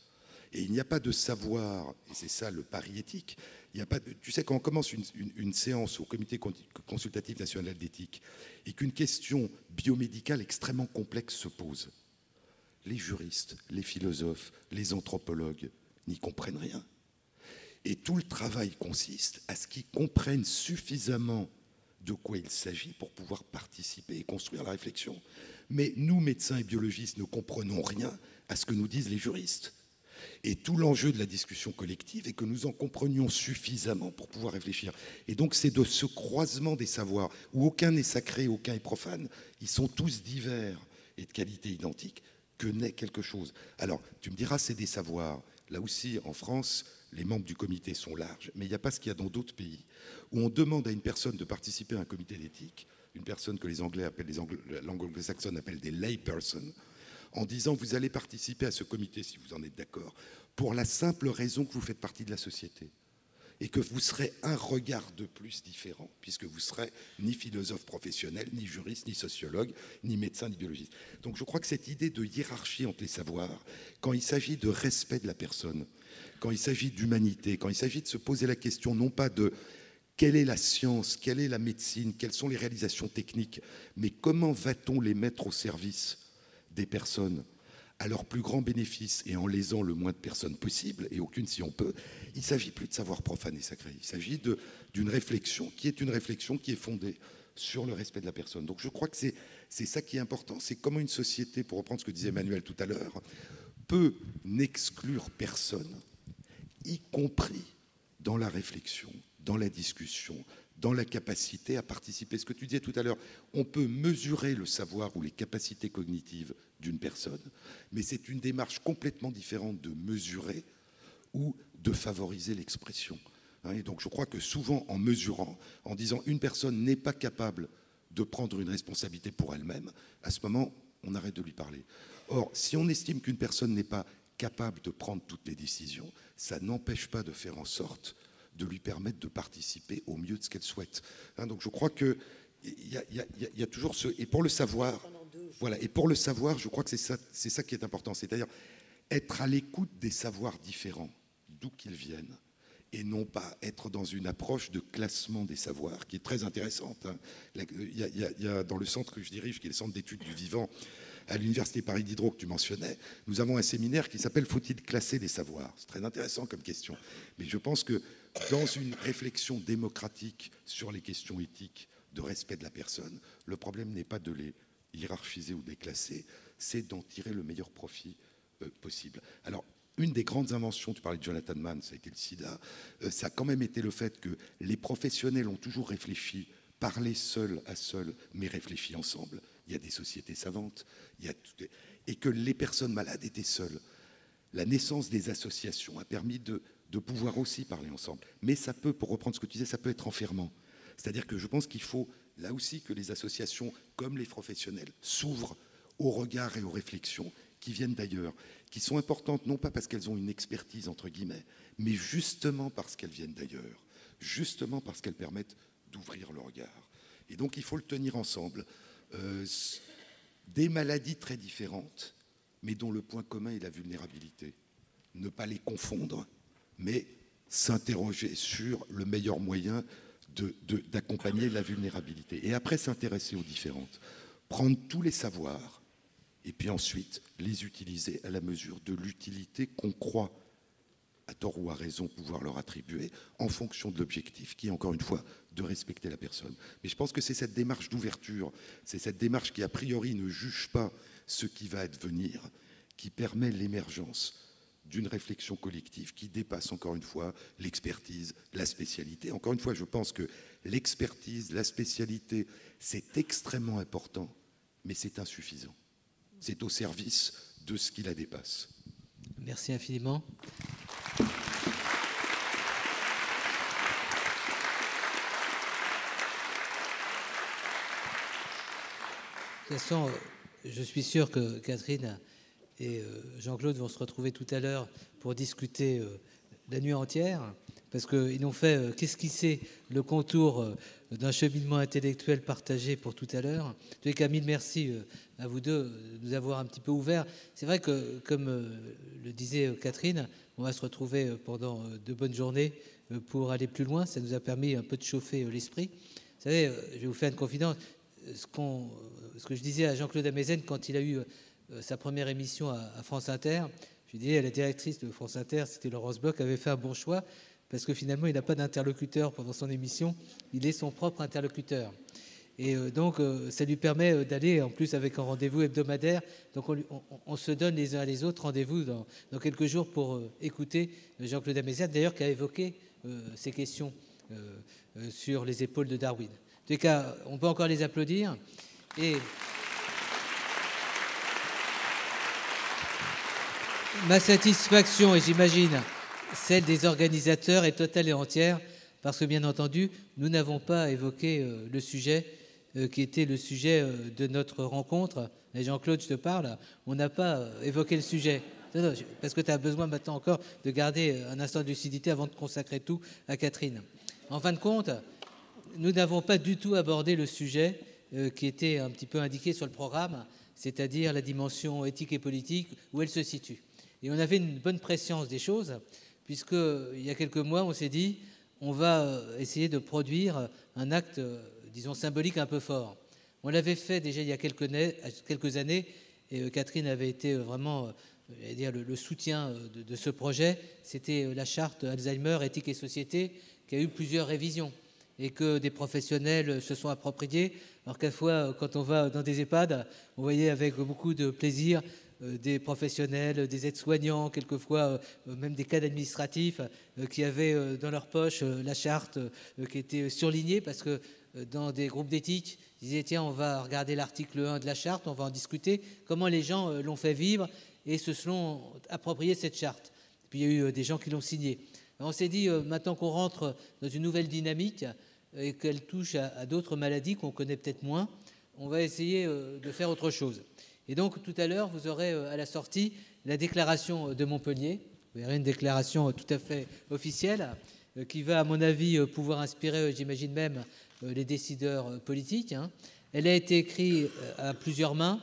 Et il n'y a pas de savoir, et c'est ça le pari éthique, il n'y a pas de, tu sais, quand on commence une séance au Comité consultatif national d'éthique et qu'une question biomédicale extrêmement complexe se pose, les juristes, les philosophes, les anthropologues n'y comprennent rien. Et tout le travail consiste à ce qu'ils comprennent suffisamment de quoi il s'agit pour pouvoir participer et construire la réflexion. Mais nous, médecins et biologistes, ne comprenons rien à ce que nous disent les juristes. Et tout l'enjeu de la discussion collective est que nous en comprenions suffisamment pour pouvoir réfléchir. Et donc c'est de ce croisement des savoirs, où aucun n'est sacré, aucun est profane, ils sont tous divers et de qualité identique, que naît quelque chose. Alors, tu me diras, c'est des savoirs. Là aussi, en France, les membres du comité sont larges, mais il n'y a pas ce qu'il y a dans d'autres pays, où on demande à une personne de participer à un comité d'éthique, une personne que les Anglais appellent, l'anglo-saxonne appelle des laypersons, en disant vous allez participer à ce comité, si vous en êtes d'accord, pour la simple raison que vous faites partie de la société et que vous serez un regard de plus différent, puisque vous serez ni philosophe professionnel, ni juriste, ni sociologue, ni médecin, ni biologiste. Donc je crois que cette idée de hiérarchie entre les savoirs, quand il s'agit de respect de la personne, quand il s'agit d'humanité, quand il s'agit de se poser la question non pas de quelle est la science, quelle est la médecine, quelles sont les réalisations techniques, mais comment va-t-on les mettre au service des personnes à leur plus grand bénéfice et en lésant le moins de personnes possible, et aucune si on peut, il ne s'agit plus de savoir profane et sacré. Il s'agit d'une réflexion qui est fondée sur le respect de la personne. Donc je crois que c'est ça qui est important. C'est comment une société, pour reprendre ce que disait Emmanuel tout à l'heure, peut n'exclure personne, y compris dans la réflexion, dans la discussion, dans la capacité à participer. Ce que tu disais tout à l'heure, on peut mesurer le savoir ou les capacités cognitives d'une personne, mais c'est une démarche complètement différente de mesurer ou de favoriser l'expression. Et donc je crois que souvent, en mesurant, en disant une personne n'est pas capable de prendre une responsabilité pour elle-même, à ce moment, on arrête de lui parler. Or, si on estime qu'une personne n'est pas capable de prendre toutes les décisions, ça n'empêche pas de faire en sorte de lui permettre de participer au mieux de ce qu'elle souhaite. Donc je crois qu'il y a toujours ce... Et pour le savoir, voilà, et pour le savoir, je crois que c'est ça qui est important, c'est-à-dire être à l'écoute des savoirs différents, d'où qu'ils viennent, et non pas être dans une approche de classement des savoirs, qui est très intéressante. Il y a dans le centre que je dirige, qui est le centre d'études du vivant, à l'Université Paris Diderot que tu mentionnais, nous avons un séminaire qui s'appelle « Faut-il classer les savoirs ?» C'est très intéressant comme question. Mais je pense que dans une réflexion démocratique sur les questions éthiques de respect de la personne, le problème n'est pas de les hiérarchiser ou de les classer, c'est d'en tirer le meilleur profit possible. Alors, une des grandes inventions, tu parlais de Jonathan Mann, ça a été le sida, ça a quand même été le fait que les professionnels ont toujours réfléchi, parlé seul à seul, mais réfléchi ensemble. Il y a des sociétés savantes, et que les personnes malades étaient seules. La naissance des associations a permis de pouvoir aussi parler ensemble. Mais ça peut, pour reprendre ce que tu disais, ça peut être enfermant. C'est-à-dire que je pense qu'il faut, là aussi, que les associations, comme les professionnels, s'ouvrent aux regards et aux réflexions qui viennent d'ailleurs, qui sont importantes, non pas parce qu'elles ont une expertise, entre guillemets, mais justement parce qu'elles viennent d'ailleurs, justement parce qu'elles permettent d'ouvrir le regard. Et donc, il faut le tenir ensemble. Des maladies très différentes, mais dont le point commun est la vulnérabilité. Ne pas les confondre, mais s'interroger sur le meilleur moyen d'accompagner la vulnérabilité. Et après, s'intéresser aux différentes. Prendre tous les savoirs, et puis ensuite les utiliser à la mesure de l'utilité qu'on croit, à tort ou à raison, pouvoir leur attribuer, en fonction de l'objectif, qui est, encore une fois, de respecter la personne. Mais je pense que c'est cette démarche d'ouverture, c'est cette démarche qui, a priori, ne juge pas ce qui va advenir, qui permet l'émergence d'une réflexion collective qui dépasse, encore une fois, l'expertise, la spécialité. Encore une fois, je pense que l'expertise, la spécialité, c'est extrêmement important, mais c'est insuffisant. C'est au service de ce qui la dépasse. Merci infiniment. De toute façon, je suis sûr que Catherine et Jean-Claude vont se retrouver tout à l'heure pour discuter la nuit entière, parce qu'ils nous ont fait qu'esquisser le contour d'un cheminement intellectuel partagé pour tout à l'heure. En tous les cas, mille merci à vous deux de nous avoir un petit peu ouverts. C'est vrai que, comme le disait Catherine, on va se retrouver pendant 2 bonnes journées pour aller plus loin. Ça nous a permis un peu de chauffer l'esprit. Vous savez, je vais vous faire une confidence. Ce que je disais à Jean-Claude Amezen quand il a eu sa première émission à France Inter, je disais à la directrice de France Inter, c'était Laurence Bloch, avait fait un bon choix, parce que finalement, il n'a pas d'interlocuteur pendant son émission, il est son propre interlocuteur. Et donc, ça lui permet d'aller, en plus, avec un rendez-vous hebdomadaire. Donc, on se donne les uns à les autres rendez-vous dans quelques jours pour écouter Jean-Claude Amezen, d'ailleurs, qui a évoqué ces questions sur les épaules de Darwin. En tous les cas, on peut encore les applaudir. Et ma satisfaction, et j'imagine celle des organisateurs, est totale et entière, parce que bien entendu, nous n'avons pas évoqué le sujet qui était le sujet de notre rencontre. Et Jean-Claude, je te parle, on n'a pas évoqué le sujet. Parce que tu as besoin maintenant encore de garder un instant de lucidité avant de consacrer tout à Catherine. En fin de compte, nous n'avons pas du tout abordé le sujet qui était un petit peu indiqué sur le programme, c'est-à-dire la dimension éthique et politique, où elle se situe. Et on avait une bonne prescience des choses, puisqu'il y a quelques mois, on s'est dit, on va essayer de produire un acte, disons, symbolique un peu fort. On l'avait fait déjà il y a quelques années, et Catherine avait été vraiment dire, le soutien de ce projet. C'était la charte Alzheimer, éthique et société, qui a eu plusieurs révisions, et que des professionnels se sont appropriés, alors qu'à la fois, quand on va dans des EHPAD, on voyait avec beaucoup de plaisir des professionnels, des aides-soignants, quelquefois même des cadres administratifs qui avaient dans leur poche la charte qui était surlignée, parce que dans des groupes d'éthique, ils disaient tiens, on va regarder l'article 1 de la charte, on va en discuter, comment les gens l'ont fait vivre et se sont appropriés cette charte. Puis il y a eu des gens qui l'ont signée. On s'est dit, maintenant qu'on rentre dans une nouvelle dynamique et qu'elle touche à d'autres maladies qu'on connaît peut-être moins, on va essayer de faire autre chose. Et donc, tout à l'heure, vous aurez à la sortie la déclaration de Montpellier. Vous verrez une déclaration tout à fait officielle qui va, à mon avis, pouvoir inspirer, j'imagine même, les décideurs politiques. Elle a été écrite à plusieurs mains,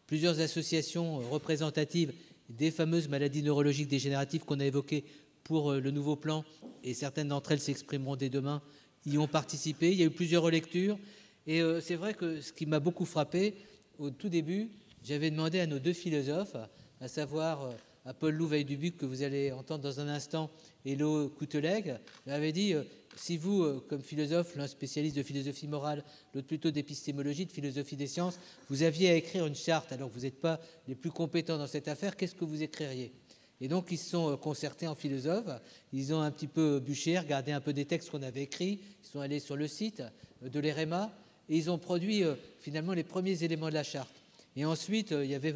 plusieurs associations représentatives des fameuses maladies neurologiques dégénératives qu'on a évoquées pour le nouveau plan, et certaines d'entre elles s'exprimeront dès demain, y ont participé. Il y a eu plusieurs relectures. Et c'est vrai que ce qui m'a beaucoup frappé, au tout début, j'avais demandé à nos 2 philosophes, à savoir à Paul Louveil-Dubuc, que vous allez entendre dans un instant, et Lo Couteleg, j'avais dit, si vous, comme philosophe, l'un spécialiste de philosophie morale, l'autre plutôt d'épistémologie, de philosophie des sciences, vous aviez à écrire une charte, alors que vous n'êtes pas les plus compétents dans cette affaire, qu'est-ce que vous écririez ? Et donc, ils se sont concertés en philosophes, ils ont un petit peu bûché, regardé un peu des textes qu'on avait écrits, ils sont allés sur le site de l'EREMA, et ils ont produit finalement les premiers éléments de la charte. Et ensuite, il y avait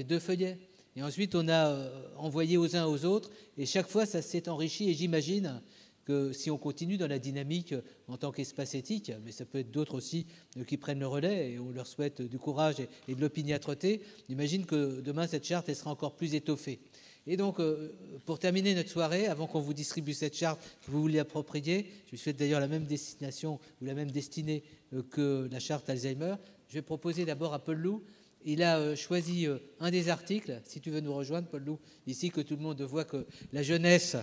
2 feuillets. Et ensuite, on a envoyé aux uns aux autres, et chaque fois, ça s'est enrichi, et j'imagine que si on continue dans la dynamique en tant qu'espace éthique, mais ça peut être d'autres aussi qui prennent le relais, et on leur souhaite du courage et de l'opiniâtreté, j'imagine que demain, cette charte, elle sera encore plus étoffée. Et donc, pour terminer notre soirée, avant qu'on vous distribue cette charte, que vous vous l'appropriez, je lui souhaite d'ailleurs la même destination ou la même destinée que la charte Alzheimer, je vais proposer d'abord à Paul Lou. Il a choisi un des articles, si tu veux nous rejoindre, Paul Lou, ici, que tout le monde voit que la jeunesse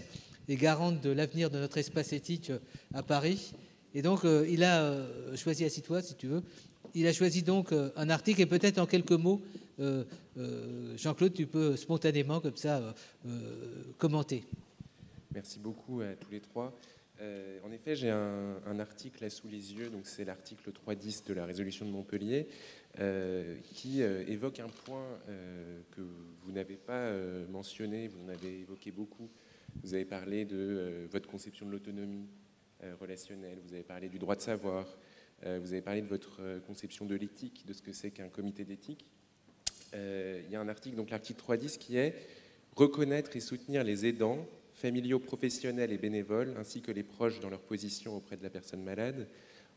est garante de l'avenir de notre espace éthique à Paris. Et donc, il a choisi, assis-toi si tu veux, il a choisi donc un article, et peut-être en quelques mots, Jean-Claude, tu peux spontanément, comme ça, commenter. Merci beaucoup à tous les 3. En effet, j'ai un article là sous les yeux, donc c'est l'article 3.10 de la résolution de Montpellier, qui évoque un point que vous n'avez pas mentionné, vous en avez évoqué beaucoup. Vous avez parlé de votre conception de l'autonomie relationnelle, vous avez parlé du droit de savoir, vous avez parlé de votre conception de l'éthique, de ce que c'est qu'un comité d'éthique. Il y a un article, donc l'article 3.10, qui est « Reconnaître et soutenir les aidants, familiaux, professionnels et bénévoles, ainsi que les proches dans leur position auprès de la personne malade,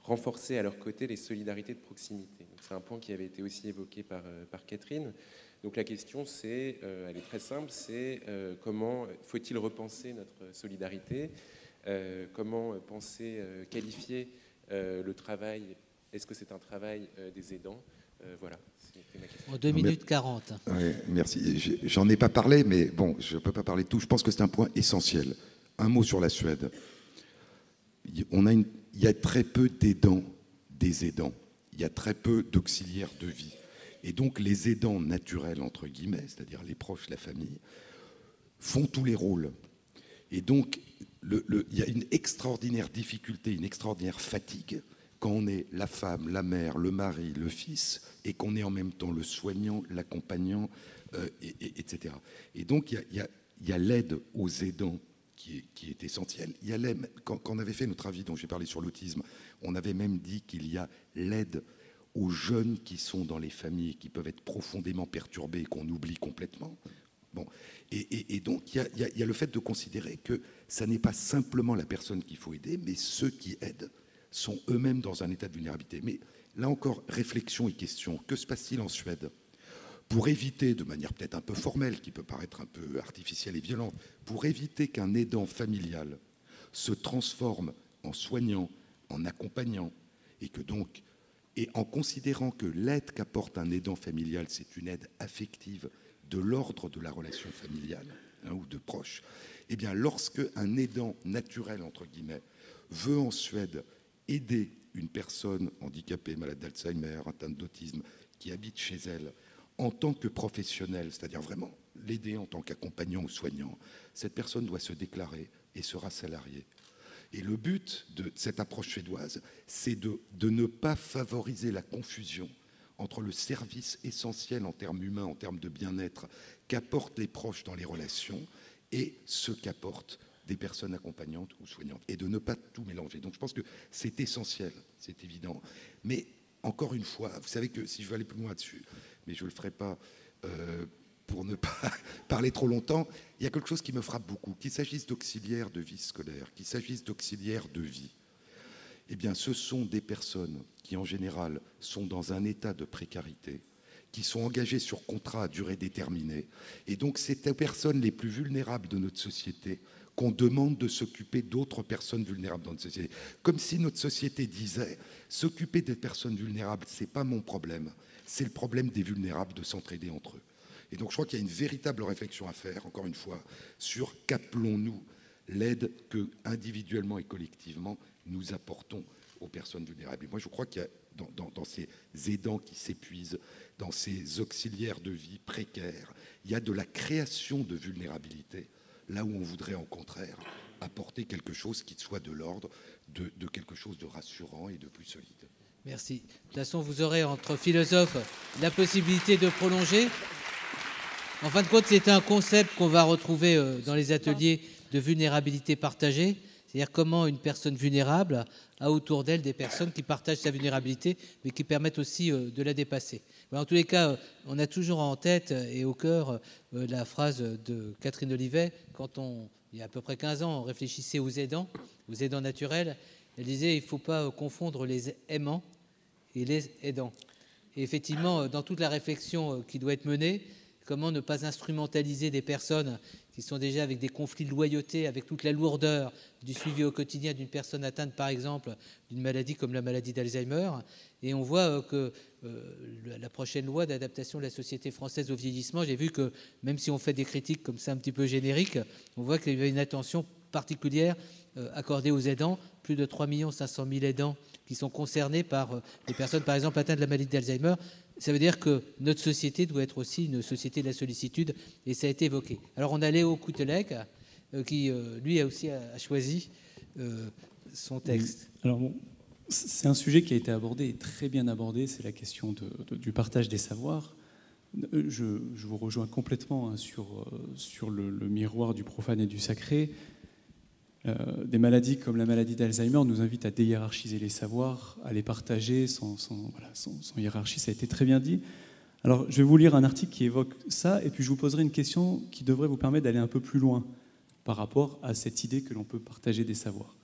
renforcer à leur côté les solidarités de proximité. » C'est un point qui avait été aussi évoqué par Catherine. Donc la question, elle est très simple, c'est comment faut-il repenser notre solidarité ? Comment penser, qualifier le travail? Est-ce que c'est un travail des aidants? Voilà, c'était ma question. En 2 minutes 40. Ouais, merci. J'en ai pas parlé, mais bon, je ne peux pas parler de tout. Je pense que c'est un point essentiel. Un mot sur la Suède. Il y a très peu d'aidants, des aidants. Il y a très peu d'auxiliaires de vie. Et donc, les aidants naturels, entre guillemets, c'est-à-dire les proches, la famille, font tous les rôles. Et donc, il y a une extraordinaire difficulté, une extraordinaire fatigue quand on est la femme, la mère, le mari, le fils, et qu'on est en même temps le soignant, l'accompagnant, etc. Et donc, il y a l'aide aux aidants qui est essentielle. Il y a l'aide, quand on avait fait notre avis dont j'ai parlé sur l'autisme, on avait même dit qu'il y a l'aide aux jeunes qui sont dans les familles, qui peuvent être profondément perturbés et qu'on oublie complètement. Bon. Et donc, il y a le fait de considérer que ça n'est pas simplement la personne qu'il faut aider, mais ceux qui aident sont eux-mêmes dans un état de vulnérabilité. Mais là encore, réflexion et question. Que se passe-t-il en Suède? Pour éviter, de manière peut-être un peu formelle, qui peut paraître un peu artificielle et violente, pour éviter qu'un aidant familial se transforme en soignant, en accompagnant, et que donc, et en considérant que l'aide qu'apporte un aidant familial, c'est une aide affective de l'ordre de la relation familiale, ou de proche, eh bien, lorsque un aidant naturel, entre guillemets, veut en Suède aider une personne handicapée, malade d'Alzheimer, atteinte d'autisme, qui habite chez elle, en tant que professionnel, c'est-à-dire vraiment l'aider en tant qu'accompagnant ou soignant, cette personne doit se déclarer et sera salariée. Et le but de cette approche suédoise, c'est de ne pas favoriser la confusion entre le service essentiel en termes humains, en termes de bien-être, qu'apportent les proches dans les relations et ce qu'apportent des personnes accompagnantes ou soignantes, et de ne pas tout mélanger. Donc je pense que c'est essentiel, c'est évident. Mais encore une fois, vous savez que si je veux aller plus loin dessus, mais je ne le ferai pas pour ne pas parler trop longtemps, il y a quelque chose qui me frappe beaucoup, qu'il s'agisse d'auxiliaires de vie scolaire, qu'il s'agisse d'auxiliaires de vie. Eh bien, ce sont des personnes qui, en général, sont dans un état de précarité, qui sont engagées sur contrat à durée déterminée. Et donc, c'est les personnes les plus vulnérables de notre société qu'on demande de s'occuper d'autres personnes vulnérables dans notre société. Comme si notre société disait, s'occuper des personnes vulnérables, ce n'est pas mon problème, c'est le problème des vulnérables de s'entraider entre eux. Et donc, je crois qu'il y a une véritable réflexion à faire, encore une fois, sur qu'appelons-nous l'aide que, individuellement et collectivement, nous apportons aux personnes vulnérables. Et moi, je crois qu'il y a, dans ces aidants qui s'épuisent, dans ces auxiliaires de vie précaires, il y a de la création de vulnérabilité, là où on voudrait, au contraire, apporter quelque chose qui soit de l'ordre de quelque chose de rassurant et de plus solide. Merci. De toute façon, vous aurez, entre philosophes, la possibilité de prolonger. En fin de compte, c'est un concept qu'on va retrouver dans les ateliers de vulnérabilité partagée, c'est-à-dire comment une personne vulnérable a autour d'elle des personnes qui partagent sa vulnérabilité, mais qui permettent aussi de la dépasser. En tous les cas, on a toujours en tête et au cœur la phrase de Catherine Olivet, quand il y a à peu près 15 ans, on réfléchissait aux aidants naturels. Elle disait il ne faut pas confondre les aimants et les aidants. Et effectivement, dans toute la réflexion qui doit être menée, comment ne pas instrumentaliser des personnes qui sont déjà avec des conflits de loyauté, avec toute la lourdeur du suivi au quotidien d'une personne atteinte, par exemple, d'une maladie comme la maladie d'Alzheimer. Et on voit que la prochaine loi d'adaptation de la société française au vieillissement, j'ai vu que même si on fait des critiques comme ça un petit peu génériques, on voit qu'il y a une attention particulière accordée aux aidants. Plus de 3 500 000 aidants qui sont concernés par des personnes, par exemple, atteintes de la maladie d'Alzheimer. Ça veut dire que notre société doit être aussi une société de la sollicitude, et ça a été évoqué. Alors on a Léo Coutelec, qui lui aussi a choisi son texte. Oui. Alors bon, c'est un sujet qui a été abordé, et très bien abordé, c'est la question du partage des savoirs. Je vous rejoins complètement sur le miroir du profane et du sacré. Des maladies comme la maladie d'Alzheimer nous invitent à déhiérarchiser les savoirs, à les partager sans hiérarchie, ça a été très bien dit. Alors, je vais vous lire un article qui évoque ça, et puis je vous poserai une question qui devrait vous permettre d'aller un peu plus loin par rapport à cette idée que l'on peut partager des savoirs.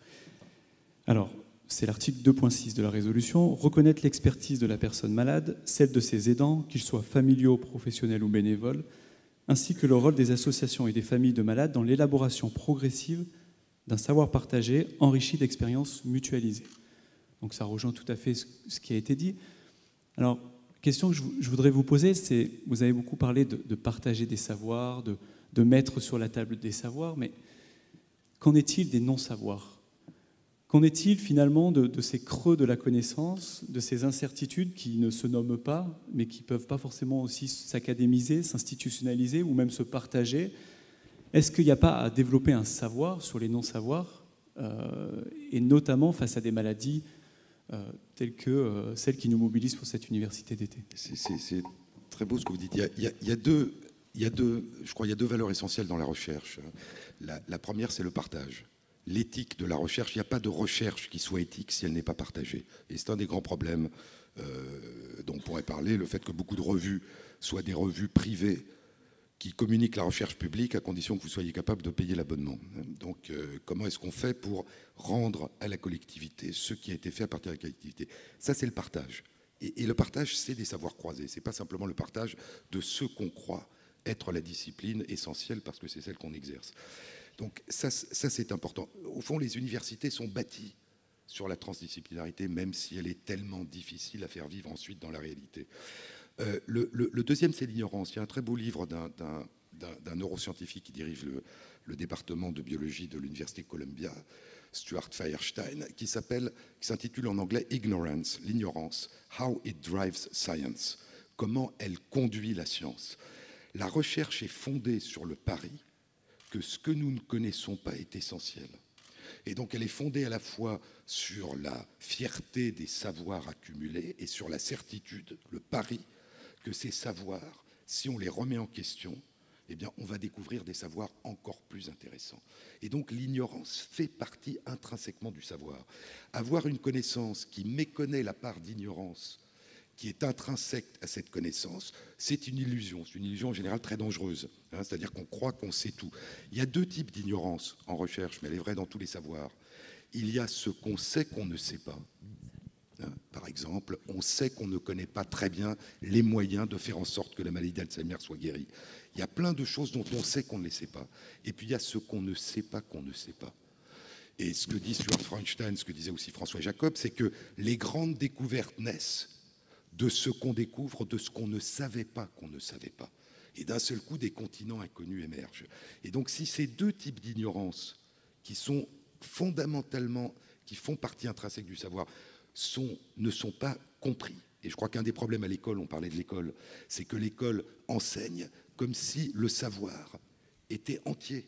Alors, c'est l'article 2.6 de la résolution. Reconnaître l'expertise de la personne malade, celle de ses aidants, qu'ils soient familiaux, professionnels ou bénévoles, ainsi que le rôle des associations et des familles de malades dans l'élaboration progressive d'un savoir partagé enrichi d'expériences mutualisées. Donc ça rejoint tout à fait ce qui a été dit. Alors, question que je voudrais vous poser, c'est, vous avez beaucoup parlé de partager des savoirs, de mettre sur la table des savoirs, mais qu'en est-il des non-savoirs ? Qu'en est-il finalement de ces creux de la connaissance, de ces incertitudes qui ne se nomment pas, mais qui ne peuvent pas forcément aussi s'académiser, s'institutionnaliser ou même se partager ? Est-ce qu'il n'y a pas à développer un savoir sur les non-savoirs, et notamment face à des maladies telles que celles qui nous mobilisent pour cette université d'été ? C'est très beau ce que vous dites. Il y a deux, je crois, il y a deux valeurs essentielles dans la recherche. La première, c'est le partage. L'éthique de la recherche, il n'y a pas de recherche qui soit éthique si elle n'est pas partagée. Et c'est un des grands problèmes dont on pourrait parler, le fait que beaucoup de revues soient des revues privées qui communiquent la recherche publique à condition que vous soyez capable de payer l'abonnement. Donc comment est-ce qu'on fait pour rendre à la collectivité ce qui a été fait à partir de la collectivité ? Ça, c'est le partage. Et le partage, c'est des savoirs croisés. Ce n'est pas simplement le partage de ce qu'on croit être la discipline essentielle parce que c'est celle qu'on exerce. Donc ça c'est important. Au fond, les universités sont bâties sur la transdisciplinarité, même si elle est tellement difficile à faire vivre ensuite dans la réalité. Le deuxième, c'est l'ignorance. Il y a un très beau livre d'un neuroscientifique qui dirige le département de biologie de l'Université Columbia, Stuart Firestein, qui s'intitule en anglais « Ignorance », l'ignorance, « How it drives science », comment elle conduit la science. La recherche est fondée sur le pari que ce que nous ne connaissons pas est essentiel. Et donc elle est fondée à la fois sur la fierté des savoirs accumulés et sur la certitude, le pari, que ces savoirs, si on les remet en question, eh bien, on va découvrir des savoirs encore plus intéressants. Et donc l'ignorance fait partie intrinsèquement du savoir. Avoir une connaissance qui méconnaît la part d'ignorance qui est intrinsèque à cette connaissance, c'est une illusion. C'est une illusion en général très dangereuse. C'est-à-dire qu'on croit qu'on sait tout. Il y a deux types d'ignorance en recherche, mais elle est vraie dans tous les savoirs. Il y a ce qu'on sait qu'on ne sait pas. Par exemple, on sait qu'on ne connaît pas très bien les moyens de faire en sorte que la maladie d'Alzheimer soit guérie. Il y a plein de choses dont on sait qu'on ne les sait pas. Et puis il y a ce qu'on ne sait pas qu'on ne sait pas. Et ce que dit Stuart Feinstein, ce que disait aussi François Jacob, c'est que les grandes découvertes naissent de ce qu'on découvre, de ce qu'on ne savait pas qu'on ne savait pas. Et d'un seul coup, des continents inconnus émergent. Et donc, si ces deux types d'ignorance, qui sont fondamentalement, qui font partie intrinsèque du savoir, ne sont pas compris, et je crois qu'un des problèmes à l'école, on parlait de l'école, c'est que l'école enseigne comme si le savoir était entier,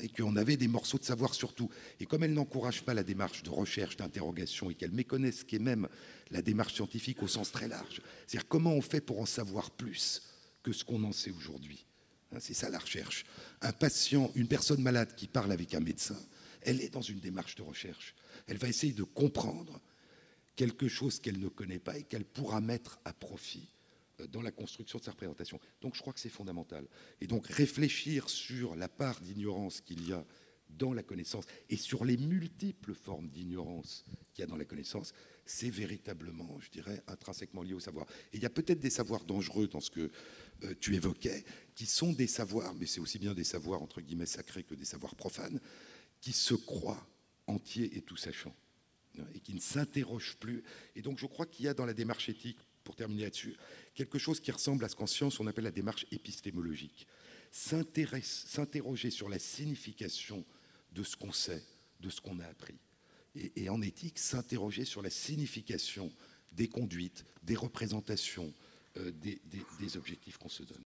et qu'on avait des morceaux de savoir sur tout. Et comme elle n'encourage pas la démarche de recherche, d'interrogation, et qu'elle méconnaît ce qu'est même la démarche scientifique au sens très large, c'est-à-dire comment on fait pour en savoir plus que ce qu'on en sait aujourd'hui. C'est ça la recherche. Un patient, une personne malade qui parle avec un médecin, elle est dans une démarche de recherche. Elle va essayer de comprendre quelque chose qu'elle ne connaît pas et qu'elle pourra mettre à profit dans la construction de sa représentation. Donc je crois que c'est fondamental. Et donc réfléchir sur la part d'ignorance qu'il y a dans la connaissance et sur les multiples formes d'ignorance qu'il y a dans la connaissance, c'est véritablement, je dirais, intrinsèquement lié au savoir. Et il y a peut-être des savoirs dangereux dans ce que tu évoquais, qui sont des savoirs, mais c'est aussi bien des savoirs entre guillemets sacrés que des savoirs profanes, qui se croient entiers et tout sachants, et qui ne s'interrogent plus. Et donc je crois qu'il y a dans la démarche éthique, pour terminer là-dessus, quelque chose qui ressemble à ce qu'en science on appelle la démarche épistémologique. S'interroger sur la signification de ce qu'on sait, de ce qu'on a appris. Et en éthique, s'interroger sur la signification des conduites, des représentations, des objectifs qu'on se donne.